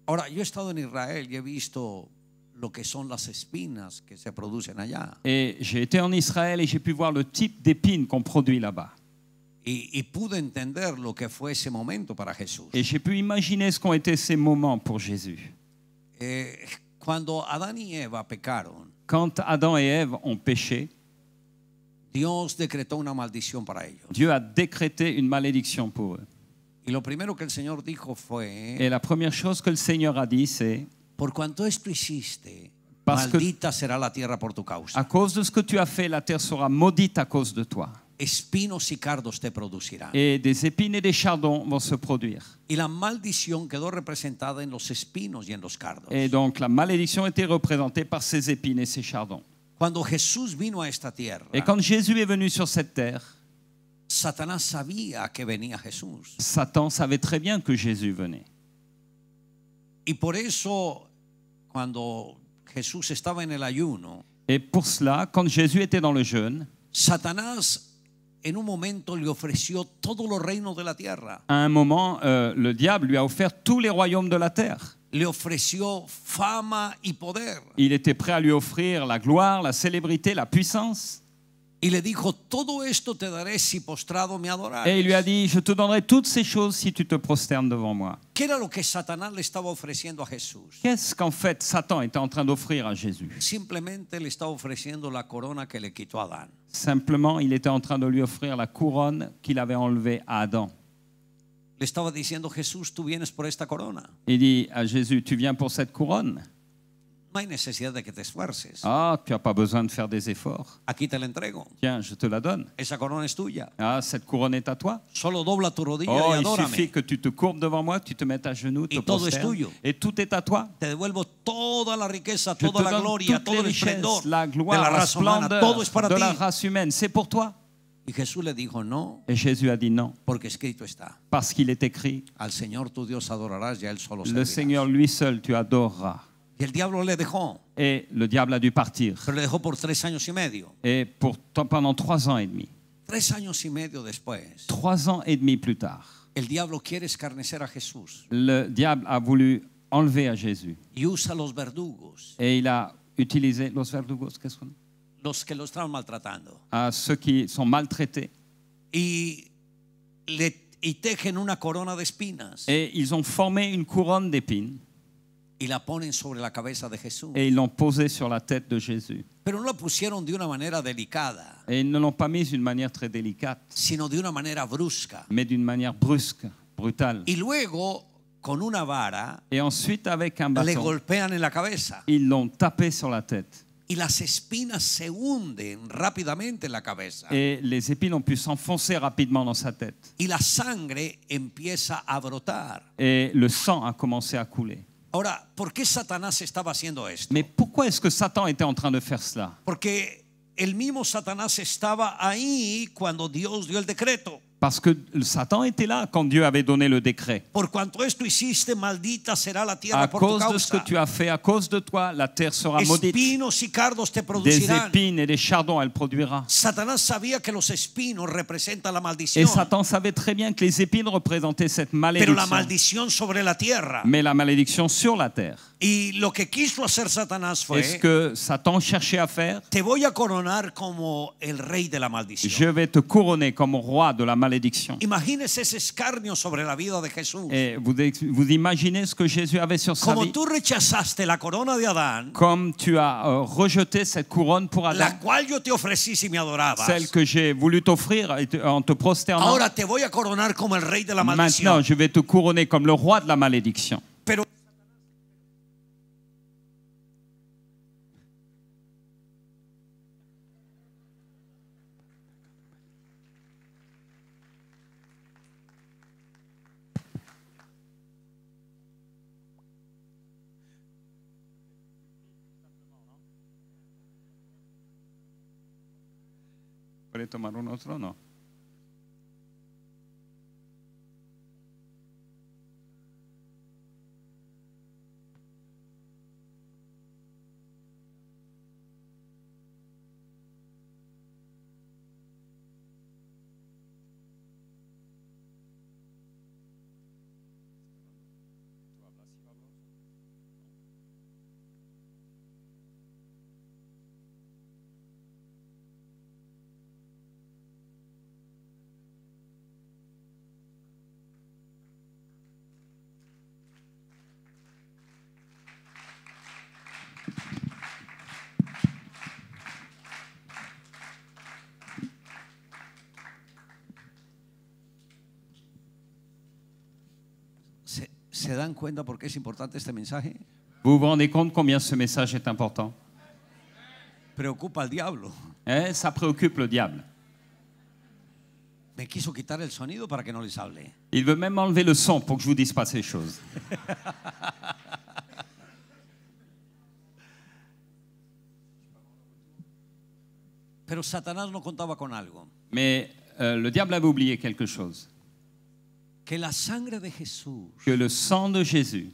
Ahora, yo he estado en Israel y he visto lo que son las espinas que se producen allá. Et j'ai été en Israël et j'ai pu voir le type d'épines qu'on produit là-bas. Y pude entender lo que fue ese momento para Jesús. Et j'ai pu imaginer ce qu'ont été ces moments pour Jésus. Cuando Adán y Eva pecaron, Quand Adam et Ève ont péché, Dios decretó una maldición para ellos. Dieu a décrété une malédiction pour eux. Y lo primero que el Señor dijo fue, Et la première chose que le Seigneur a dit, c'est por cuanto esto hiciste, Parce que- maldita será la tierra por tu causa. à cause de ce que tu as fait, la terre sera maudite à cause de toi. Espinos y cardos te producirán. Et des épines et des chardons vont se produire. Y la maldición quedó representada en los espinos y en los cardos. Et donc la malédiction était représentée par ces épines et ces chardons. Cuando Jesús vino a esta tierra, Et quand Jésus est venu sur cette terre, Satanás sabía que venía Jesús. Satan savait très bien que Jésus venait. Y por eso, cuando Jesús estaba en el ayuno, Et pour cela, quand Jésus était dans le jeûne, Satanás en un momento le ofreció todos los reinos de la tierra. à un moment, le diable lui a offert tous les royaumes de la terre. Le ofreció fama y poder. Il était prêt à lui offrir la gloire, la célébrité, la puissance. Y le dijo, todo esto te daré si postrado me adorares. Et il lui a dit, je te donnerai toutes ces choses si tu te prosternes devant moi. ¿Qué era lo que Satanás le estaba ofreciendo a Jesús? Qu'est-ce qu'en fait Satan était en train d'offrir à Jésus? Simplemente le estaba ofreciendo la corona que le quitó a Adán. Simplement, il était en train de lui offrir la couronne qu'il avait enlevée à Adam. Le estaba diciendo, Jesús, tú vienes por esta corona. Il dit à Jésus, tu viens pour cette couronne? No hay necesidad de que te esfuerces. Ah, tu n'as pas besoin de faire des efforts. Aquí te la entrego. Tiens, je te la donne. Esa corona es tuya. Ah, cette couronne est à toi. Solo dobla tu rodilla Oh, y il adórame. suffit que tu te courbes devant moi, que tu te mettes à genoux, te Y todo es prosternes, tuyo. et tout est à toi. Te devuelvo toda la riqueza, Je te toda la donne gloria, toutes todo les el esplendor richesses, la de gloire, la la raza humana. splendeur Todo es para de la ti. race humaine. C'est pour toi. Y Jesús le dijo, no, Et Jésus a dit non, porque escrito está. parce qu'il est écrit, Al Señor tu Dios adorarás y a Él solo le servirás. Seigneur lui seul tu adoreras. Y el diablo le dejó, Et le diable a dû partir. pero le dejó por 3 años y medio. Et pendant 3 ans et demi. 3 años y medio después, 3 ans et demi plus tard, el diablo quiere escarnecer a Jesús le diable a voulu enlever à Jésus. y usa los verdugos, Et il a utilisé los verdugos, qu'est-ce qu'on dit? los que lo estaban maltratando, À ceux qui sont maltraités. y tejen una corona de espinas Et ils ont formé une couronne d'épines y la ponen sobre la cabeza de Jesús. et ils l'ont posée sur la tête de Jésus. Pero no la pusieron de una manera delicada, Et ils ne l'ont pas mise d'une manière très délicate, sino de una manera brusca. mais d'une manière brusque, brutale. Y luego, con una vara, Et ensuite, avec un le bâton, golpean en la cabeza. ils l'ont tapé sur la tête. y las espinas se hunden rápidamente en la cabeza et les épines ont pu s'enfoncer rapidement dans sa tête. y la sangre empieza a brotar. Et le sang a commencé à couler. Ahora, ¿por qué Satanás estaba haciendo esto? Mais pourquoi est-ce que Satan était en train de faire cela? Porque el mismo Satanás estaba ahí cuando Dios dio el decreto. Parce que Satan était là quand Dieu avait donné le décret. Por cuanto esto hiciste, maldita será la tierra À por tu cause de ce que causa. tu as fait, à cause de toi, la terre sera maudite. Espinos y cardos te Des producirán. épines et des chardons, elle produira. Satanás sabía que los espinos representan la Et maldición, Satan savait très bien que les épines représentaient cette pero la malédiction. maldición sobre la tierra. Mais la malédiction sur la terre. Y lo que quiso hacer Satanás Et ce fue: que Satan cherchait à faire, te voy a coronar como el rey de la je maldición. vais te couronner comme roi de la malédiction. Imagínese ese escarnio sobre la vida de Jesús. Et vous imaginez ce que Jésus avait sur sa Como vie? tú rechazaste la corona de Adán, Comme tu as rejeté cette couronne pour Adam, la cual yo te ofrecí si me adorabas, celle que j'ai voulu t'offrir en te prosternant. ahora te voy a coronar como el rey de la Maintenant, maldición. je vais te couronner comme le roi de la malédiction. Pero ¿Puede tomar un otro? No. ¿se dan cuenta por qué es importante este mensaje? Vous vous rendez compte combien ce message est important? Preocupa al diablo. Ça préoccupe le diable. Me quiso quitar el sonido para que no les hable. Il veut même enlever le son pour que je vous dise pas ces choses. Pero Satanás no contaba con algo: Mais le diable avait oublié quelque chose. que la sangre de Jesús Que le sang de Jésus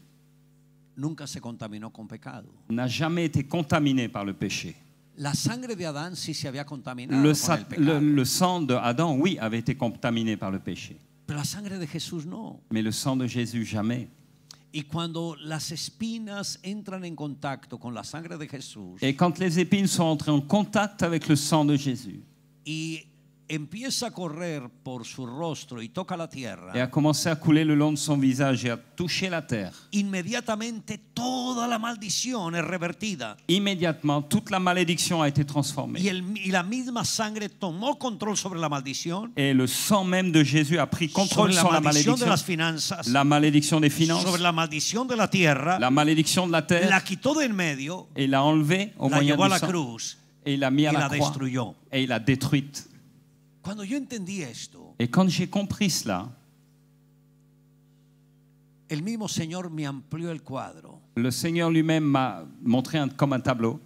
nunca se contaminó con pecado. n'a jamais été contaminé par le péché. La sangre de Adán sí se había contaminado Le, con el pecado, le sang de Adam, oui, avait été contaminé par le péché. pero la sangre de Jesús no. Mais le sang de Jésus, jamais. Y cuando las espinas entran en contacto con la sangre de Jesús Et quand les épines sont entrées en contact avec le sang de Jésus y empieza a correr por su rostro y toca la et tierra, a commencé à couler le long de son visage et à toucher la terre, inmediatamente toda la maldición es revertida. immédiatement, toute la malédiction a été transformée. Y la misma sangre tomó control sobre la maldición, Et le sang même de Jésus a pris contrôle sobre la sur la maldición de malédiction, las finanzas, la malédiction des finances, sobre la maldición de la tierra, la malédiction de la terre, la quitó de en medio, et l'a enlevée au la moyen llevó a du la sang, cruz et il l'a mis à y la la croix, destruyó. et il l'a détruite. Cuando yo entendí esto, Et quand j'ai compris cela, el mismo Señor me amplió el cuadro, le Seigneur lui-même m'a montré comme un tableau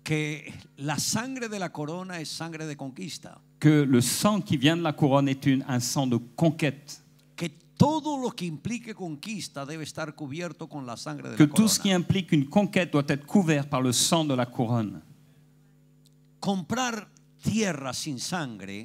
que la sangre de la corona es sangre de conquista, que le sang qui vient de la couronne est un sang de conquête, que todo lo que implique conquista debe estar cubierto con la sangre de que la tout ce qui corona. implique une conquête doit être couvert par le sang de la couronne. Comprar tierra sin sangre es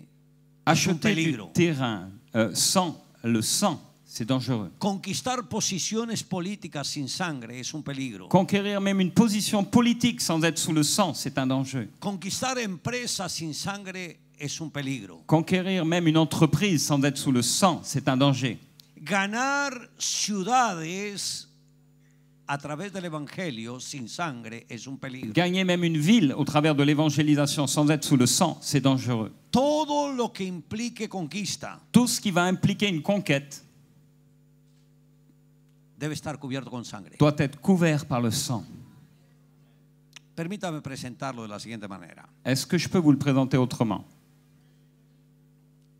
un Acheter du peligro. terrain sans le sang, c'est dangereux. Conquistar posiciones políticas sin sangre es un peligro. Conquérir même une position politique sans être sous le sang, c'est un danger. Conquistar empresas sin sangre es un peligro. Conquérir même une entreprise sans être sous le sang, c'est un danger. Ganar ciudades a través del evangelio sin sangre es un peligro. Gagner même une ville au travers de l'évangélisation sans être sous le sang, c'est dangereux. Todo lo que implique conquista Tout ce qui va impliquer une conquête debe estar cubierto con sangre. doit être couvert par le sang. Permítame presentarlo de la siguiente manera. Est-ce que je peux vous le présenter autrement?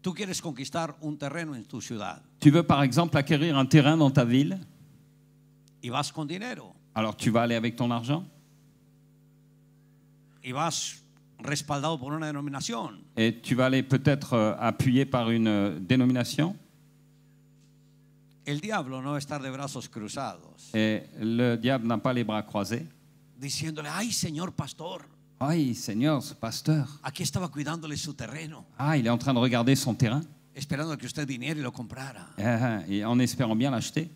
Tú quieres conquistar un terreno en tu ciudad Tu veux par exemple acquérir un terrain dans ta ville, y vas con dinero alors tu vas aller avec ton argent y vas respaldado por una denominación. et tu vas aller peut-être appuyé par une dénomination. El diablo no va a estar de brazos cruzados Et le diable n'a pas les bras croisés. diciéndole, ay, señor pastor, Ay, Seigneur, ce pasteur. aquí estaba cuidándole su terreno, Ah, il est en train de regarder son terrain esperando a que usted viniera y lo comprara. et en espérant bien l'acheter.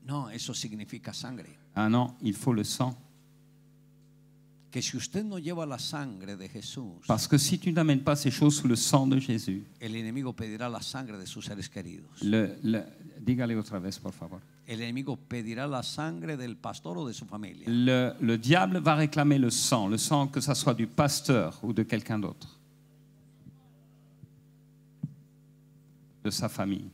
No, eso significa sangre. Ah non, il faut le sang. Que si usted no lleva la sangre de Jesús, Parce que si tu n'amènes pas ces choses sous le sang de Jésus, el enemigo pedirá la sangre de sus seres queridos. dígale otra vez, por favor. El enemigo pedirá la sangre del pastor o de su familia. Le diable va réclamer le sang que ça soit du pasteur ou de quelqu'un d'autre, de sa famille.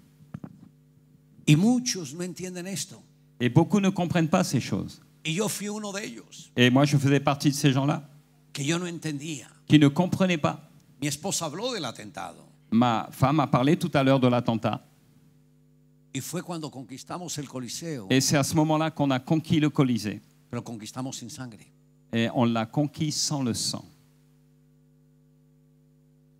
Y muchos no entienden esto. Et beaucoup ne comprennent pas ces choses. Y yo fui uno de ellos Et moi, je faisais partie de ces gens-là que yo no entendía. qui ne comprenaient pas. Mi esposa habló del atentado Ma femme a parlé tout à l'heure de l'attentat. y fue cuando conquistamos el Coliseo, Et c'est à ce moment-là qu'on a conquis le Colisée. pero conquistamos sin sangre. Et on l'a conquis sans le sang.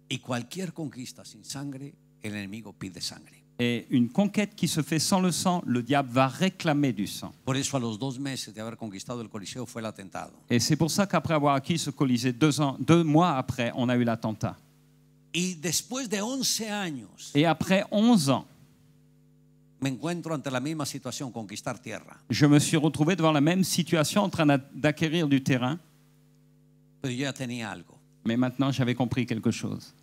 Y cualquier conquista sin sangre, el enemigo pide sangre. Et une conquête qui se fait sans le sang, le diable va réclamer du sang. Por eso a los 2 meses de haber conquistado el Coliseo fue el atentado. Et c'est pour ça qu'après avoir acquis ce Colisée, 2 mois après, on a eu l'attentat. Y después de 11 años Et après 11 ans, me encuentro ante la misma situación, conquistar tierra. je me suis retrouvé devant la même situation en train d'acquérir du terrain. Pero yo ya tenía algo, Mais maintenant, j'avais compris quelque chose.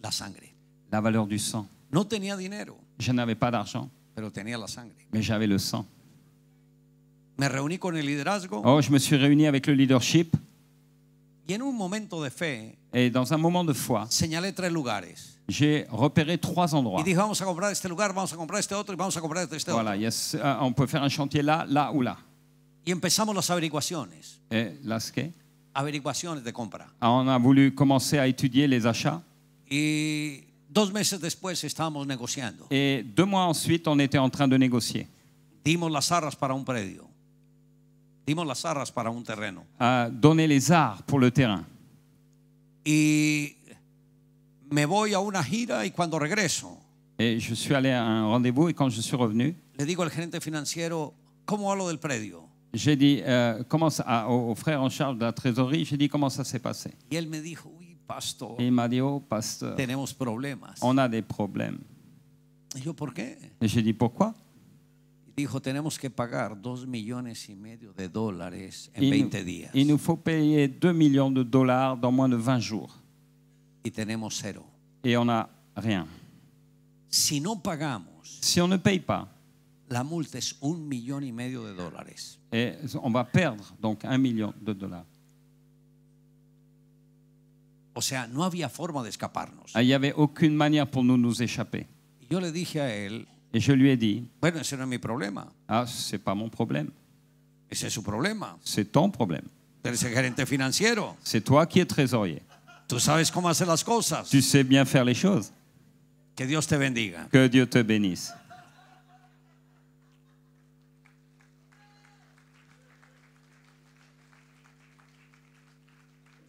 la sangre. La valeur du sang. No tenía dinero, Je n'avais pas d'argent, pero tenía la sangre. mais j'avais le sang. Me reuní con el liderazgo Oh, je me suis réuni avec le leadership y en un momento de fe et dans un moment de foi, señalé 3 lugares. j'ai repéré 3 endroits. Y dije, vamos a comprar este lugar, vamos a comprar este otro y vamos a comprar este Voilà, otro. on peut faire un chantier là, là ou là. Y empezamos las averiguaciones. Et là, ce qu'est. Averiguaciones de compra. On a voulu commencer à étudier les achats. Y 2 meses después estábamos negociando. Et 2 mois ensuite, on était en train de négocier. Dimos las arras para un predio. Dimos las arras para un terreno. À donner les arts pour le terrain. Y me voy a una gira y cuando regreso, Et je suis allé à un rendez-vous et quand je suis revenu, le digo al gerente financiero, ¿cómo hablo del predio? j'ai dit au frère en charge de la trésorerie, j'ai dit comment ça s'est passé. Y él me dijo, uy, pastor, Et il m'a dit, oh pasteur, tenemos problemas. on a des problèmes. Y yo, ¿por qué? Et j'ai dit pourquoi? Y dijo, tenemos que pagar $2,5 millones de dólares en Il 20 días. nous faut payer 2 millions de dollars dans moins de 20 jours. Y tenemos 0. Et on n'a rien. Si no pagamos, Si on ne paye pas, la multa es $1,5 millones de dólares. et on va perdre donc 1 million de dollars. O sea, no había forma de escaparnos. Il n'y avait aucune manière pour nous échapper. Y yo le dije a él, Et je lui ai dit, bueno, ese no es mi problema, ah, c'est pas mon problème, ese es su problema. c'est ton problème. Tú eres el gerente financiero, C'est toi qui es trésorier. tú sabes cómo hacer las cosas. Tu sais bien faire les choses. Que Dios te bendiga. Que Dieu te bénisse.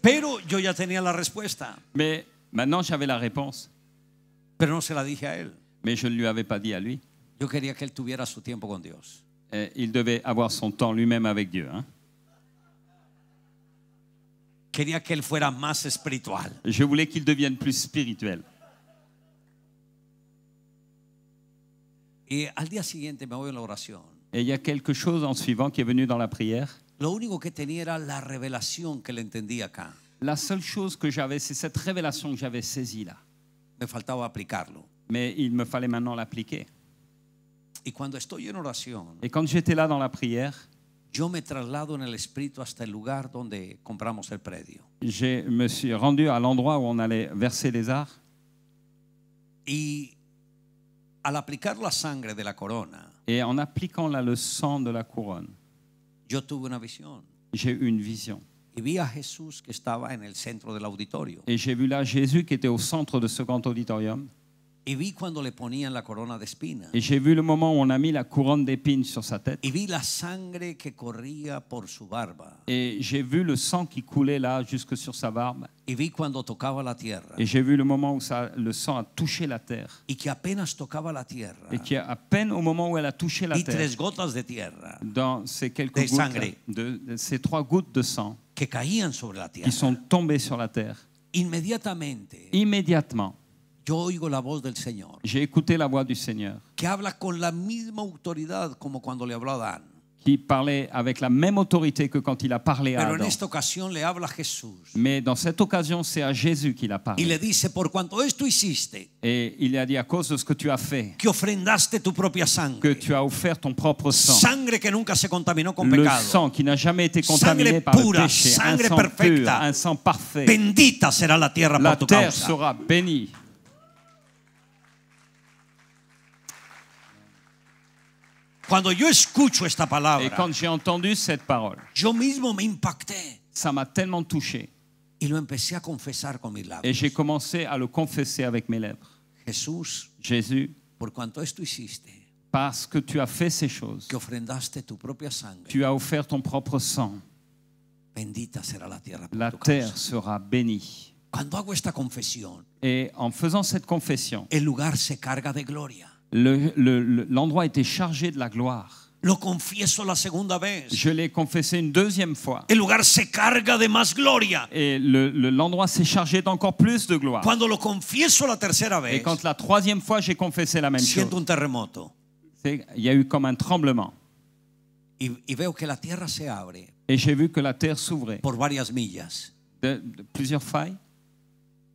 Pero yo ya tenía la respuesta, Mais maintenant, j'avais la réponse. pero no se la dije a él. Mais je ne lui avais pas dit à lui. Yo quería que él tuviera su tiempo con Dios. Il devait avoir son temps lui-même avec Dieu. Hein. Quería que él fuera más espiritual. Je voulais qu'il devienne plus spirituel. Y al día siguiente me voy a la oración. Et il y a quelque chose en suivant qui est venu dans la prière. Lo único que tenía era la revelación que le entendí acá. La seule chose que j'avais, c'est cette révélation que j'avais saisie là. Me faltaba aplicarlo. Mais il me fallait maintenant l'appliquer. Y cuando estoy en oración, Et quand j'étais là dans la prière, yo me traslado en el espíritu hasta el lugar donde compramos el predio. je me suis rendu à l'endroit où on allait verser les arts. Y al aplicar la sangre de la corona, Et en appliquant là le sang de la couronne, yo tuve una visión. j'ai eu une vision. Y y vi a Jesús que estaba en el centro del auditorio. Et j'ai vu là Jésus qui était au centre de ce grand auditorium. Y vi cuando le ponían la corona de espinas. Et j'ai vu le moment où on a mis la couronne d'épines sur sa tête. Y vi la sangre que corría por su barba. Et j'ai vu le sang qui coulait là jusque sur sa barbe. Y vi cuando tocaba la tierra. Et j'ai vu le moment où le sang a touché la terre. Y que apenas tocaba la tierra. Et qu'à peine au moment où elle a touché la Vi terre, 3 gotas de tierra dans ces quelques de gouttes, sangre. de ces 3 gouttes de sang que caían sobre la qui tierra. sont tombées sur la terre, Inmediatamente immédiatement, yo oigo la voz del Señor j'ai écouté la voix du Seigneur que habla con la misma autoridad como cuando le habló a Adán. qui parlait avec la même autorité que quand il a parlé à Pero en Adam. esta ocasión le habla a Jesús Mais dans cette occasion, c'est à Jésus qu'il a y parlé. le dice, por cuanto esto hiciste, Et il a dit à cause de ce que tu as fait, que ofrendaste tu propia que sangre, tu as offert ton propre sang. sangre que nunca se contaminó con Le pecado, sang qui n'a jamais été contaminé Sangre par le pura, péché, un sangre sang pur, perfecta. un sang parfait. bendita será la tierra La por tu terre causa. sera bénie. Cuando yo escucho esta Et palabra, quand j'ai entendu cette parole, yo mismo me impacté ça m'a tellement touché. y lo empecé a confesar con mis Et labios. j'ai commencé à le confesser avec mes lèvres. Jesús, Jésus, por cuanto esto hiciste, parce que tu as fait ces choses, que ofrendaste tu propia sangre, tu as offert ton propre sang, bendita será la tierra por la tu terre causa. sera bénie. Cuando hago esta confesión, Et en faisant cette confession, el lugar se carga de gloria. l'endroit était chargé de la gloire. Lo confieso la segunda vez. Je l'ai confessé une deuxième fois. El lugar se carga de más gloria. Et l'endroit s'est chargé d'encore plus de gloire. Cuando lo confieso la tercera Et vez, quand la troisième fois j'ai confessé la même chose, siento un terremoto il y a eu comme un tremblement. y veo que la tierra se abre Et j'ai vu que la terre s'ouvrait por varias millas de plusieurs failles.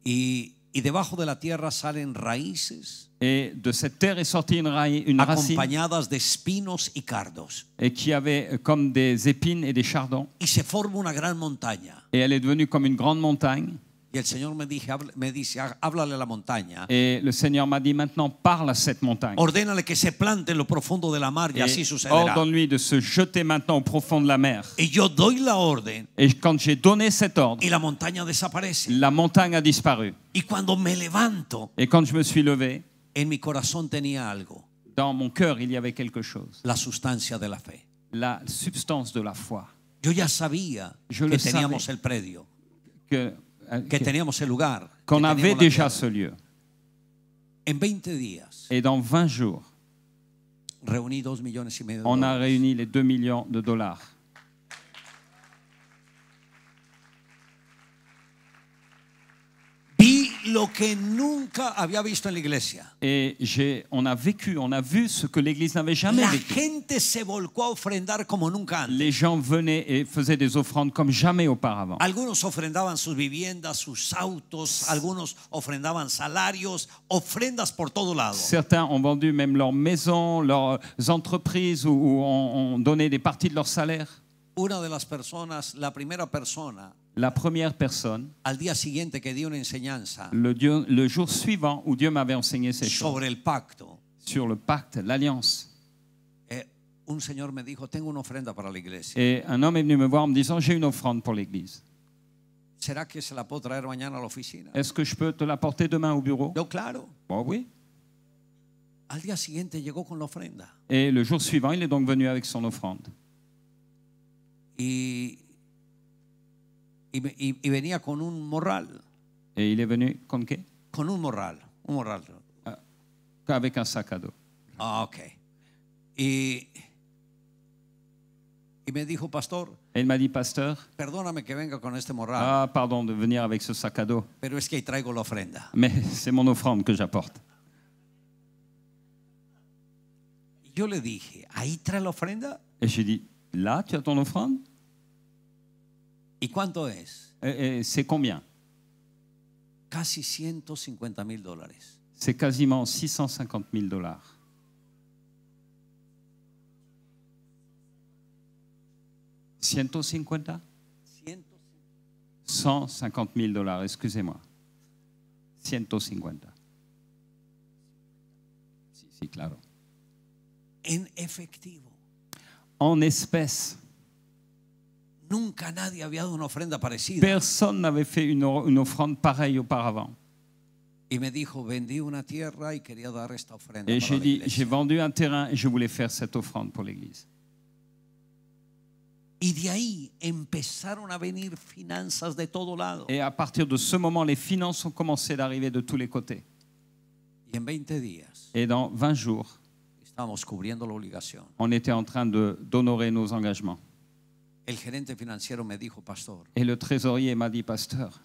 y debajo de la tierra salen raíces Et de cette terre est sortie une racine acompañadas de espinos y cardos et qui avait comme des épines et des chardons. y se forma una gran montaña. Et elle est devenue comme une grande montagne. Y el Señor me dice, háblale a la montaña. Et le Seigneur m'a dit, maintenant parle à cette montagne. Ordénale que se plante en lo profundo de la mar y así Et sucederá. ordonne-lui de se jeter maintenant au profond de la mer. Y yo doy la orden Et quand j'ai donné cet ordre, y la montaña desaparece. la montagne a disparu. Y cuando me levanto, Et quand je me suis levé, en mi corazón tenía algo, dans mon cœur, il y avait quelque chose. la sustancia de la fe. La substance de la foi. Yo ya sabía Je que le teníamos savais. el predio, Que teníamos el lugar, qu'on que avait teníamos la déjà tierra. ce lieu. En 20 días Et dans 20 jours, reuní 2,5 millones de on a dólares. réuni les 2 millions de dollars. Vi lo que nunca había visto en la iglesia. Et on a vu ce que l'Église n'avait jamais La vécu. gente se volcó a ofrendar como nunca antes. Les gens venaient et faisaient des offrandes comme jamais auparavant. Algunos ofrendaban sus viviendas, sus autos, algunos ofrendaban salarios, ofrendas por todo lado. Certains ont vendu même leurs maisons, leurs entreprises ou ont donné des parties de leur salaire. Una de las personas, la primera persona, La première personne, al día siguiente que dio una enseñanza le jour suivant où Dieu m'avait enseigné ces choses, sobre el pacto, sur le pacte, l'alliance. un señor me dijo, tengo una ofrenda para la iglesia. Et un homme est venu me voir en me disant, j'ai une offrande pour l'Église. ¿Será que se la puedo traer mañana a la oficina? Est-ce que je peux te l'apporter demain au bureau? Yo, claro. Bon, oui. Al día siguiente llegó con la ofrenda. Et le jour suivant, il est donc venu avec son offrande. Y venía con un morral. Et il est venu comme qué? Con un morral. Un morral. Avec un sac à dos. Ah, ok. Y me dijo, pastor, Et il m'a dit, pasteur, perdóname que venga con este morral, ah, pardon de venir avec ce sac à dos, pero es que ahí traigo la ofrenda. mais c'est mon offrande que j'apporte. Y yo le dije, ¿ahí trae la ofrenda? Et j'ai dit, là, tu as ton offrande? ¿Y cuánto es? Et c'est combien? Casi $150,000. C'est quasiment 650 000 dollars. $150 000 dollars, excusez-moi. 150. Sí, claro. En efectivo. En espèces. Nunca nadie había dado una ofrenda parecida. Personne n'avait fait une offrande pareille auparavant. Y me dijo, vendí una tierra y quería dar esta ofrenda Et para j'ai la dit, j'ai iglesia. vendu un terrain et je voulais faire cette offrande pour l'église. Y de ahí empezaron a venir finanzas de todo lado. Et à partir de ce moment, les finances ont commencé d'arriver de tous les côtés. Y en 20 días Et dans 20 jours, estábamos cubriendo la obligación. on était en train d'honorer nos engagements. El gerente financiero me dijo, pastor, Et le trésorier m'a dit, pasteur,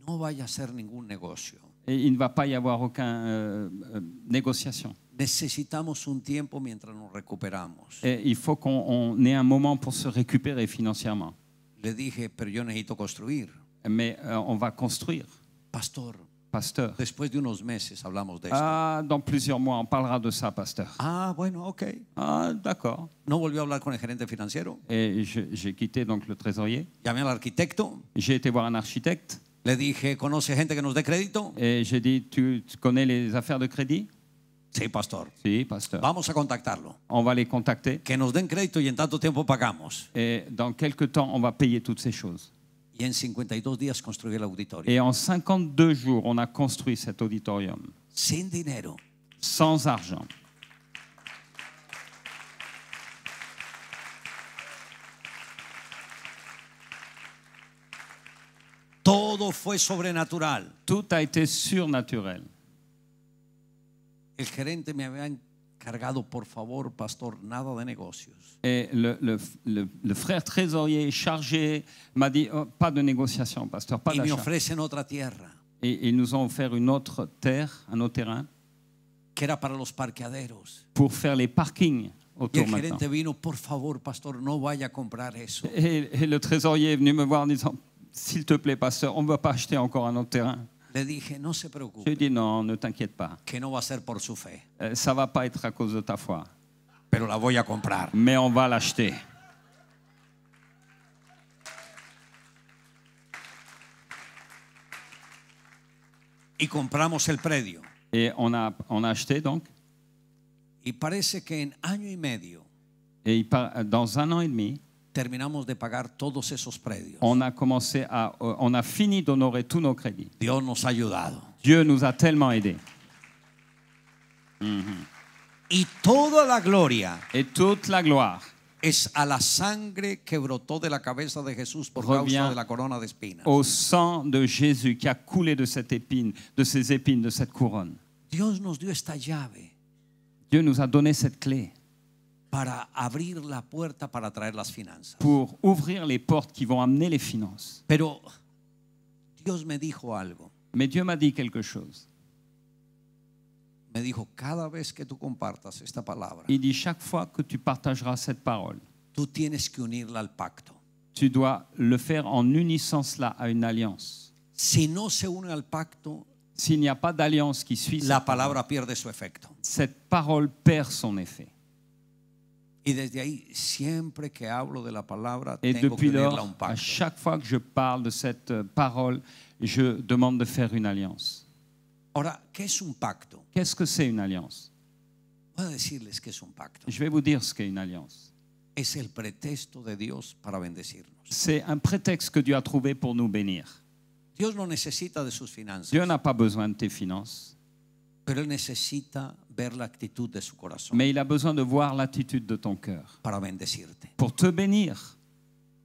no vaya a hacer ningún negocio. et il ne va pas y avoir aucune négociation. Necesitamos un tiempo mientras nos recuperamos. Et il faut qu'on ait un moment pour se récupérer financièrement. Le dije, pero yo necesito construir. Mais on va construire. Pastor, Pasteur. después de unos meses hablamos de esto. Ah, dans plusieurs mois, on parlera de ça, pasteur. Ah, bueno, ok. Ah, d'accord. No volvió a hablar con el gerente financiero. Et j'ai quitté donc le trésorier. Llamé al arquitecto. J'ai été voir un architecte Le dije, ¿conoce gente que nos dé crédito? et j'ai dit, tu connais les affaires de crédit? Sí, pastor. Si, pasteur. Vamos a contactarlo. On va les contacter Que nos den crédito y en tanto tiempo pagamos. et dans quelques temps, on va payer toutes ces choses. Y en 52 días construí el auditorio. Et en 52 jours, on a construit cet auditorium Sin dinero. sans argent. Todo fue sobrenatural. Tout a été surnaturel. El gerente me había encargado, por favor, pastor, nada de negocios. Et le frère trésorier chargé m'a dit, oh, pas de négociation, pasteur, pas Y me d'achat. ofrecen otra tierra Et ils nous ont offert une autre terre, un autre terrain, que era para los parqueaderos. pour faire les parkings Y autour el maintenant. gerente vino, por favor, pastor, no vaya a comprar eso. Et le trésorier est venu me voir en disant, s'il te plaît, pasteur, on ne va pas acheter encore un autre terrain. Le dije, no se Je lui ai preocupe, dit, non, ne t'inquiète pas. que no va a ser por su fe, Ça ne va pas être à cause de ta foi, pero la voy a comprar. mais on va l'acheter. Y compramos el predio. Et on a acheté donc. Y parece que en año y medio Et dans un an et demi, terminamos de pagar todos esos predios. on a fini d'honorer tous nos crédits. Dios nos ha ayudado. Dieu nous a tellement aidés. Y toda la gloria Et toute la gloire es a la sangre que brotó de la cabeza de Jesús por Revient causa de la corona de espinas. au sang de Jésus qui a coulé de cette épine, de ces épines, de cette couronne. Dios nos dio esta llave Dieu nous a donné cette clé para abrir la puerta para traer las finanzas. pour ouvrir les portes qui vont amener les finances. Pero Dios me dijo algo. Mais Dieu m'a dit quelque chose. Me dijo, cada vez que tú compartas esta palabra, Il dit, chaque fois que tu partageras cette parole, tú tienes que unirla al pacto. tu dois le faire en unissant cela à une alliance. Si no se une al pacto, S'il n'y a pas d'alliance qui suit la cette parole, palabra pierde su efecto. cette parole perd son effet. Y desde ahí, siempre que hablo de la palabra, Et tengo que depuis unirla a lors, un à pacto. chaque fois que je parle de cette parole, je demande de faire une alliance. Ahora, ¿qué es un pacto? Qu'est-ce que c'est une alliance? Voy a decirles qué es un pacto. Je vais vous dire ce qu'est une alliance. Es el pretexto de Dios para bendecirnos. C'est un prétexte que Dieu a trouvé pour nous bénir. Dios no necesita de sus finanzas, Dieu n'a pas besoin de tes finances, pero Él necesita ver la actitud de su corazón mais il a besoin de voir l'attitude de ton cœur para bendecirte. pour te bénir.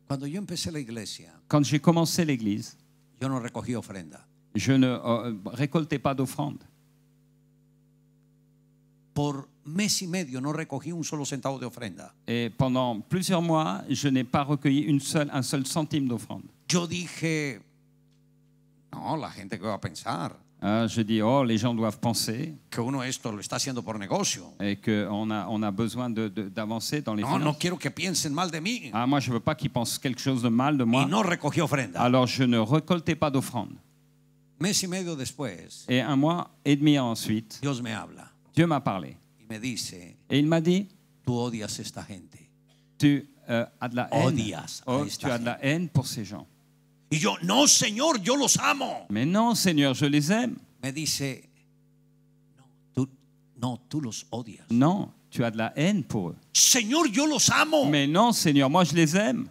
Cuando yo empecé la iglesia, Quand j'ai commencé l'église, yo no recogí ofrenda. je ne récoltais pas d'offrande. Por mes y medio no recogí un solo centavo de ofrenda. Et pendant plusieurs mois, je n'ai pas recueilli un seul centime d'offrande. Yo dije, no, la gente que va a pensar Je dis, oh, les gens doivent penser que uno esto lo está haciendo por negocio. et qu'on a besoin d'avancer dans les No, no finances. quiero que piensen mal de mí. Ah, moi, je ne veux pas qu'ils pensent quelque chose de mal de moi. Y no recogí ofrenda. Alors, je ne récoltais pas d'offrande. Mes y medio después, Et un mois et demi ensuite, Dios me habla Dieu m'a parlé. y me dice, Et il m'a dit, tú odias a esta gente. tu as de la haine. Odias a Oh, esta tu as de la haine pour ces gens. Y yo, no, Señor, yo los amo. Mais non, Seigneur, je les aime. Me dice, no, tú los odias. Non, tu as de la haine pour eux. Señor, yo los amo. Mais non, Seigneur, moi je les aime.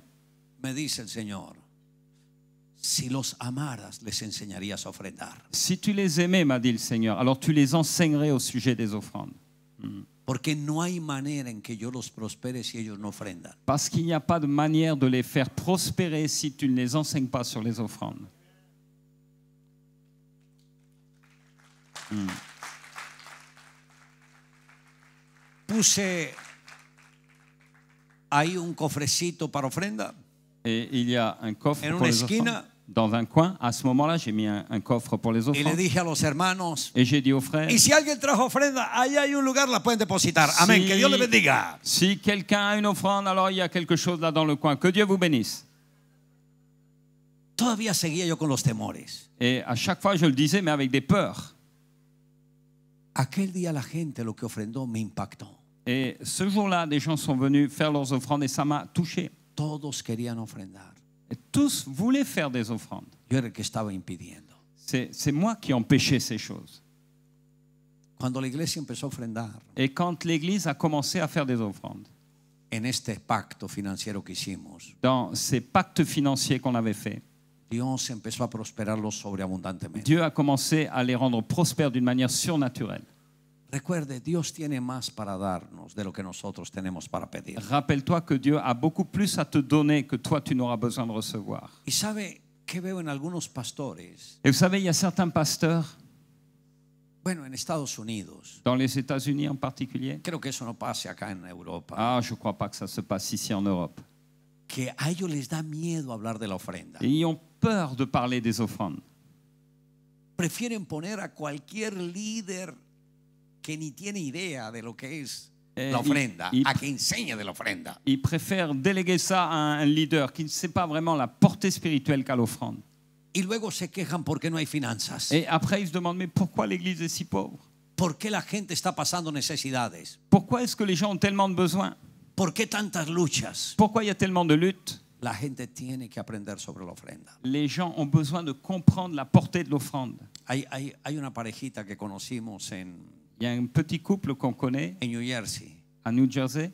Me dice el Señor, si los amaras, les enseñarías a ofrendar. Si tu les aimais, m'a dit le Seigneur, alors tu les enseignerais au sujet des offrandes. Porque no hay manera en que yo los prospere si ellos no ofrendan. Parce qu'il n'y a pas de manière de les faire prospérer si tu ne les enseignes pas sur les offrandes. Puse ahí un cofrecito para ofrenda. Et il y a un coffre En pour una les esquina. offrandes. Dans un coin, à ce moment-là, j'ai mis un coffre pour les Y le offrandes. dije a los hermanos, Et j'ai dit aux frères, y si alguien trajo ofrenda, ahí hay un lugar, la pueden depositar. Amén, que Dios les bendiga. si quelqu'un a une offrande, alors il y a quelque chose là dans le coin. Que Dieu vous bénisse. Todavía seguía yo con los temores. Et à chaque fois, je le disais, mais avec des peurs. Aquel día la gente lo que ofrendó me impactó. Et ce jour-là, des gens sont venus faire leurs offrandes et ça m'a touché. Todos querían ofrendar. Et tous voulaient faire des offrandes. Yo era el que estaba impidiendo. C'est moi qui empêchais ces choses. Cuando la iglesia empezó a ofrendar Et quand l'Église a commencé à faire des offrandes, en este pacto financiero que hicimos, dans ces pactes financiers qu'on avait faits, Dios empezó a prosperarlos sobreabundantemente. Dieu a commencé à les rendre prospères d'une manière surnaturelle. Recuerde, Dios tiene más para darnos de lo que nosotros tenemos para pedir. Rappelle-toi que Dieu a beaucoup plus à te donner que toi tu n'auras besoin de recevoir. Y sabe que veo en algunos pastores, Et vous savez, il y a certains pasteurs, bueno, en Estados Unidos, dans les États-Unis en particulier, creo que eso no pase acá en Europa, je ne crois pas que ça se passe ici en Europe, que a ellos les da miedo hablar de la ofrenda. et ils ont peur de parler des offrandes. Prefieren poner a cualquier líder que ni tiene idea de lo que es la ofrenda, a que enseñe de la ofrenda. Ils préfèrent déléguer ça à un leader qui ne sait pas vraiment la portée spirituelle qu'a l'offrande. Y luego se quejan porque no hay finanzas. Et après, ils se demandent, mais pourquoi l'Église est si pauvre? ¿Por qué la gente está pasando necesidades? Pourquoi est-ce que les gens ont tellement de besoins? ¿Por qué tantas luchas? Pourquoi il y a tellement de luttes? La gente tiene que aprender sobre la ofrenda. Les gens ont besoin de comprendre la portée de l'offrande. Hay una parejita que conocimos Il y a un petit couple qu'on connaît en New Jersey. à New Jersey,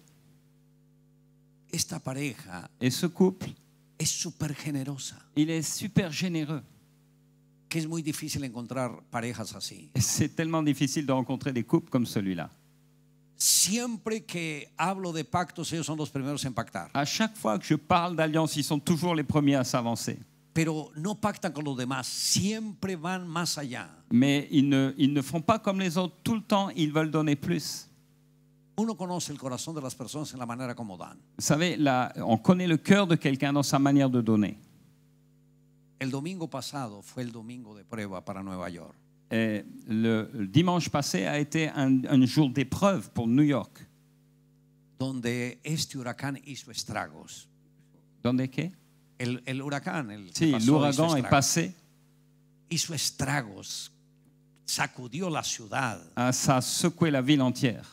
Esta pareja et ce couple, es súper generosa, il est super généreux. que es muy difícil encontrar parejas así. Et c'est tellement difficile de rencontrer des couples comme celui-là. Siempre que hablo de pactos, ellos son los primeros en pactar. À chaque fois que je parle d'alliance, ils sont toujours les premiers à s'avancer. Pero no pactan con los demás, siempre van más allá. Mais ils ne font pas comme les autres. Tout le temps, ils veulent donner plus. Uno conoce el corazón de las personas en la manera como dan. Vous savez, là, on connaît le cœur de quelqu'un dans sa manière de donner. El domingo pasado fue el domingo de prueba para Nueva York. Et le dimanche passé a été un jour d'épreuve pour New York. Donde este huracán hizo estragos. ¿Dónde qué? El huracán, el que Sí, pasó, l'ouragan hizo est estragos. passé. Hizo estragos, sacudió la ciudad. Ça a secoué la ville entière.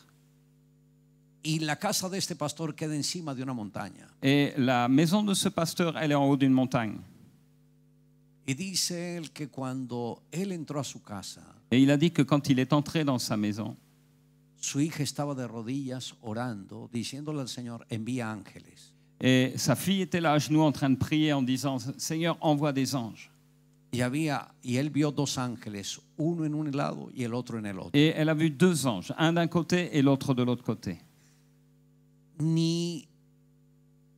Y la casa de este pastor queda encima de una montaña. Et la maison de ce pasteur, elle est en haut d'une montagne. Y dice él que cuando él entró a su casa, Et il a dit que quand il est entré dans sa maison, su hija estaba de rodillas orando, diciéndole al Señor, envía ángeles. et sa fille était là à genoux en train de prier en disant, Seigneur, envoie des anges. Y él vio dos ángeles, uno en un lado y el otro en el otro. Et elle a vu deux anges, un d'un côté et l'autre de l'autre côté. Ni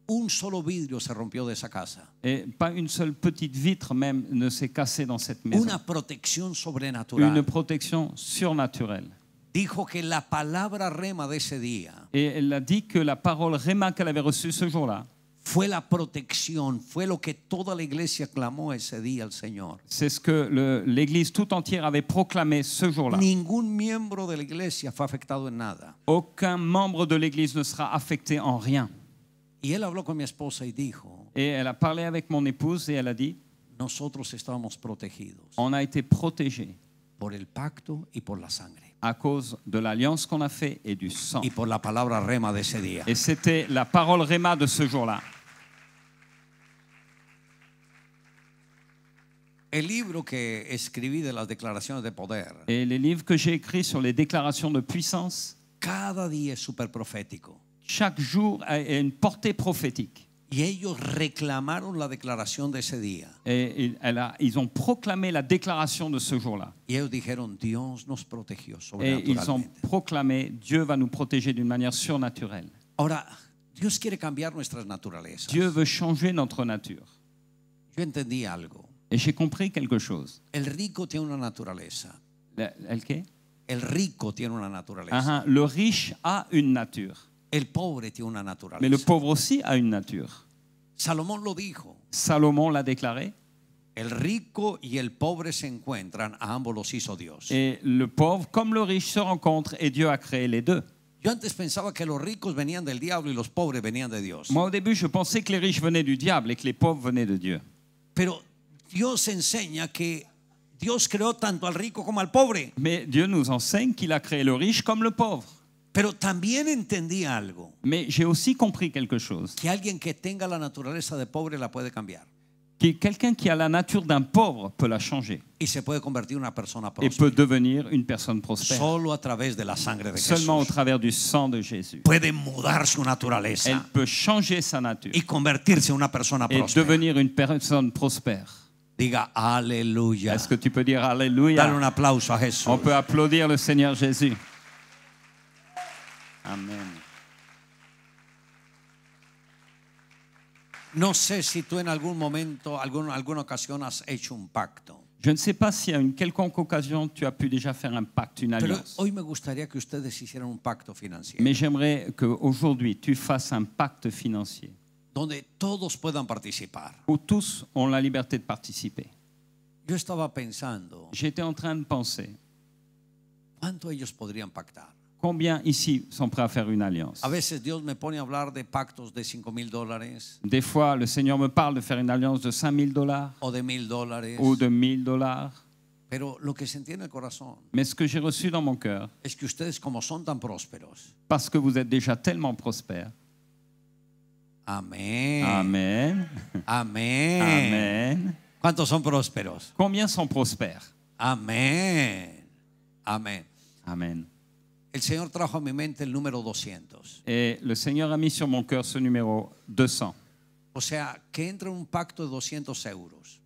un solo vidrio se rompió de esa casa. Et pas une seule petite vitre même ne s'est cassée dans cette maison. Una protección sobrenatural. Une protection surnaturelle. Dijo que la palabra rema de ese día Et elle a dit que la parole Réma qu'elle avait reçue ce jour-là, fue la protección, fue lo que toda la iglesia clamó ese día al Señor. c'est ce que l'Église tout entière avait proclamé ce jour-là. Ningún miembro de la iglesia fue afectado en nada. Aucun membre de l'Église ne sera affecté en rien. Y él habló con mi esposa y dijo, Et elle a parlé avec mon épouse et elle a dit, nosotros estábamos protegidos on a été protégés por el pacto y por la sangre à cause de l'alliance qu'on a fait et du sang. y por la palabra rema de ese día. Et c'était la parole Réma de ce jour-là. El libro que escribí de las declaraciones de poder, Et les livres que j'ai écrits sur les déclarations de puissance, cada día es súper profético. chaque jour a une portée prophétique. Y ellos reclamaron la declaración de ese día. Et ils ont proclamé la déclaration de ce jour-là. Y ellos dijeron, Dios nos protegió Et ils ont sobrenaturalmente. proclamé, Dieu va nous protéger d'une manière surnaturelle. Ahora, Dios quiere cambiar nuestras naturalezas. Dieu veut changer notre nature. Yo entendí algo. Et j'ai compris quelque chose. El rico tiene una naturaleza. El qué? El rico tiene una naturaleza. Le riche a une nature. El pobre tiene una Mais le naturaleza. pauvre aussi a une nature. Salomón lo dijo. Salomon l'a déclaré. El rico y el pobre se encuentran, a ambos los hizo Dios. Et le pauvre comme le riche se rencontrent et Dieu a créé les deux. Yo antes pensaba que los ricos venían del diablo y los pobres venían de Dios. Moi au début je pensais que les riches venaient du diable et que les pauvres venaient de Dieu. Pero Dios enseña que Dios creó tanto al rico como al pobre. Mais Dieu nous enseigne qu'il a créé le riche comme le pauvre. Pero también entendí algo. Mais j'ai aussi compris quelque chose. Que alguien que tenga la naturaleza de pobre la puede cambiar. Que quelqu'un qui a la nature d'un pauvre peut la changer. Y se puede convertir en una persona Et próspera. peut devenir une personne prospère. Solo a través de la sangre de Seulement au Jesús. travers du sang de Jésus. Puede mudar su Elle naturaleza peut changer sa nature y convertirse en una persona et próspera. devenir une personne prospère. Diga aleluya. Est-ce que tu peux dire Dale Alléluia? un aplauso a Jesús. On peut applaudir le Seigneur Jésus. Amen. No sé si tú en algún momento, alguna ocasión has hecho un pacto. Je ne sais pas si à une quelconque occasion tu as pu déjà faire un pacte, une Pero alliance. hoy me gustaría que ustedes hicieran un pacto financiero. Mais j'aimerais qu'aujourd'hui tu fasses un pacte financier Donde todos puedan participar. où tous ont la liberté de participer. Yo estaba pensando, J'étais en train de penser, ¿cuánto ellos podrían pactar? combien ici sont prêts à faire une alliance? A veces Dios me pone a hablar de pactos de $5,000 Des fois, le Seigneur me parle de faire une alliance de $5,000 o de $1,000. ou de $1,000. Pero lo que sentí en el corazón Mais ce que j'ai reçu dans mon cœur, es que ustedes, como son tan prósperos, parce que vous êtes déjà tellement prospères. amén, Amen. amén. Amen. ¿Cuántos son prósperos? Combien sont prospères? Amén, amén. Amen. El Señor trajo a mi mente el número 200. Et le Seigneur a mis sur mon cœur ce numéro 200. O sea, que entra un pacto de 200 euros.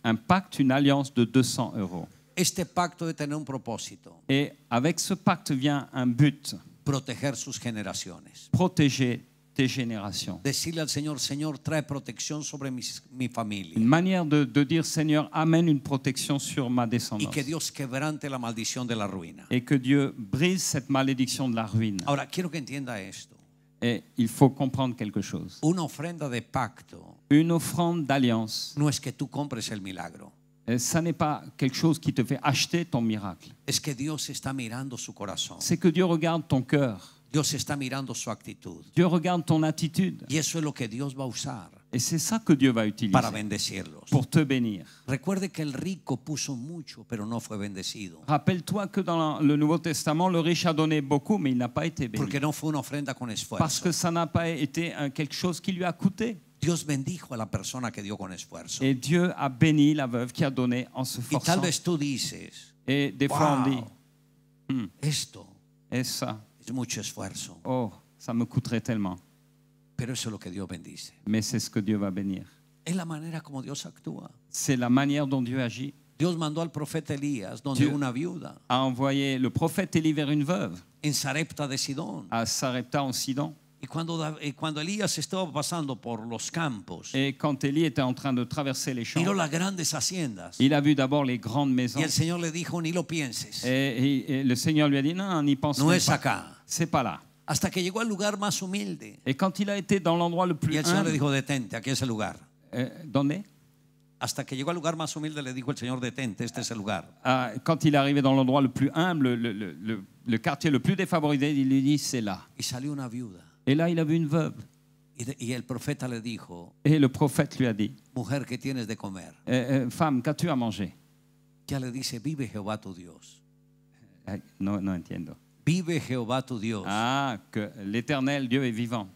Un pacte, une alliance de 200 euros. Este pacto debe tener un propósito: Et avec ce pacte vient un but, proteger sus generaciones. protéger tes générations. Decirle al Señor, Señor, trae protección sobre mi familia. Une manière de dire, Seigneur, amène une protection sur ma Y descendance. que Dios quebrante la maldición de la ruina. Et que Dieu brise cette malédiction de la ruine. Ahora, quiero que entienda esto. Et il faut comprendre quelque chose. Una ofrenda de pacto Une offrande d'alliance, no es que tú compres el milagro. ça n'est pas quelque chose qui te fait acheter ton miracle. Es que Dios está mirando su corazón. C'est que Dieu regarde ton cœur. Dios está mirando su actitud. Dieu regarde ton attitude. Y eso es lo que Dios va a usar Et c'est ça que Dieu va utiliser para bendecirlos. pour te bénir. Recuerde que el rico puso mucho, pero no fue bendecido. Rappelle-toi que dans le Nouveau Testament, le riche a donné beaucoup, mais il n'a pas été béni. Porque no fue una ofrenda con Parce esfuerzo. que ça n'a pas été quelque chose qui lui a coûté. Dios bendijo a la persona que dio con esfuerzo. Et Dieu a béni la veuve qui a donné en se Y forçant. tal vez tú dices, Et des fois on dit, wow, esto et ça, es mucho esfuerzo, oh, ça me coûterait tellement. pero eso es lo que Dios bendice. Mais c'est ce que Dieu va bénir. Es la manera como Dios actúa. C'est la manière dont Dieu agit. Dios mandó al profeta Elías donde Dieu una viuda a envoyé le prophète Élie vers une veuve en Sarepta de Sidón. à Sarepta en Sidon. Y cuando Elías estaba pasando por los campos, Et quand Élie était en train de traverser les champs, miró las grandes haciendas. il a vu d'abord les grandes maisons. Y el Señor le dijo, ni lo pienses, Et le Seigneur lui a dit, non, n'y pense no même es pas. acá. C'est pas là. Hasta que llegó al lugar más humilde. Et quand il a été dans l'endroit le Y plus el Señor le humble, dijo, detente, aquí es el lugar. ¿dónde? Hasta que llegó al lugar más humilde le dijo el Señor, detente, este es el lugar. Quand il est arrivé dans l'endroit le plus humble, le quartier le plus défavorisé, il lui dit, c'est là. Y salió una viuda. Et là, il a vu une veuve. Y el profeta le dijo, Et le prophète lui a dit, mujer, ¿qué tienes de comer? femme, qu'as-tu à manger? Ya le dice, vive Jehová tu Dios. No, no entiendo. Vive Jehová tu Dios. Ah, que l'Éternel, Dieu est vivant.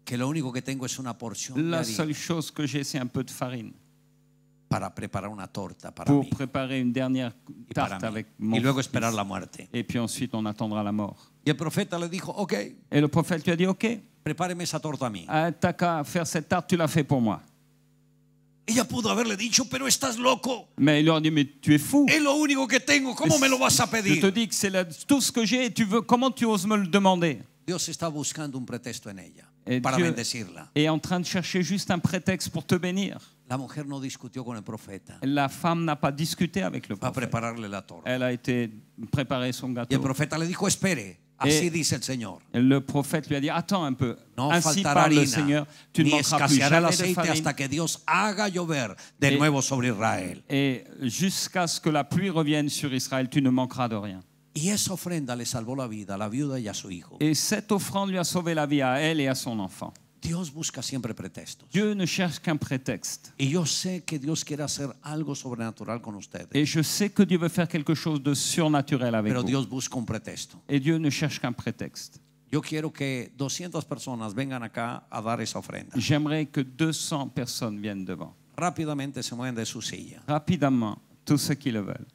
Que lo único que tengo es una porción de La harina seule chose que j'ai, c'est un peu de farine para preparar una torta para pour mí préparer une dernière y para tarte mí. avec mon Y luego fils. esperar la muerte. Et puis ensuite, on attendra la mort. Y el profeta le dijo, ok. Et le prophète lui a dit, OK. prepáreme esa torta a mí. T'as qu'à faire cette tarte, tu la fais pour moi. Ella pudo haberle dicho, pero estás loco. Mais il leur dit, mais tu es fou. Es lo único que tengo, ¿cómo me lo vas a Je te pedir? dis que c'est tout ce que j'ai et tu veux, comment tu oses me le demander? Dios está buscando un pretexto en ella Et para Dieu bendecirla. est en train de chercher juste un prétexte pour te bénir. La mujer no discutió con el profeta La femme n'a pas discuté avec le para prophète. prepararle la torta. Elle a été préparer son Y el gâteau. profeta le dijo, espere, así dice el Señor. Le prophète lui a dit, attends un peu. No Ainsi faltará parle le harina, Seigneur, tu ne ni manqueras plus escaseará el jamais de aceite farine. hasta que Dios haga llover de Et- nuevo sobre Israel. Et jusqu'à ce que la pluie revienne sur Israël, tu ne manqueras de rien. Y esa ofrenda le salvó la vida a la viuda y a su hijo. Et cette offrande lui a sauvé la vie à elle et à son enfant. Dios busca siempre pretextos. Dieu ne cherche qu'un prétexte. Y yo sé que Dios quiere hacer algo sobrenatural con ustedes. Et je sais que Dieu veut faire quelque chose de surnaturel avec Pero vous. Dios busca un pretexto. Et Dieu ne cherche qu'un prétexte. Yo quiero que 200 personas vengan acá a dar esa ofrenda. J'aimerais que 200 personnes viennent devant. Rápidamente se mueven de su silla. Rapidement, tous ceux qui le veulent.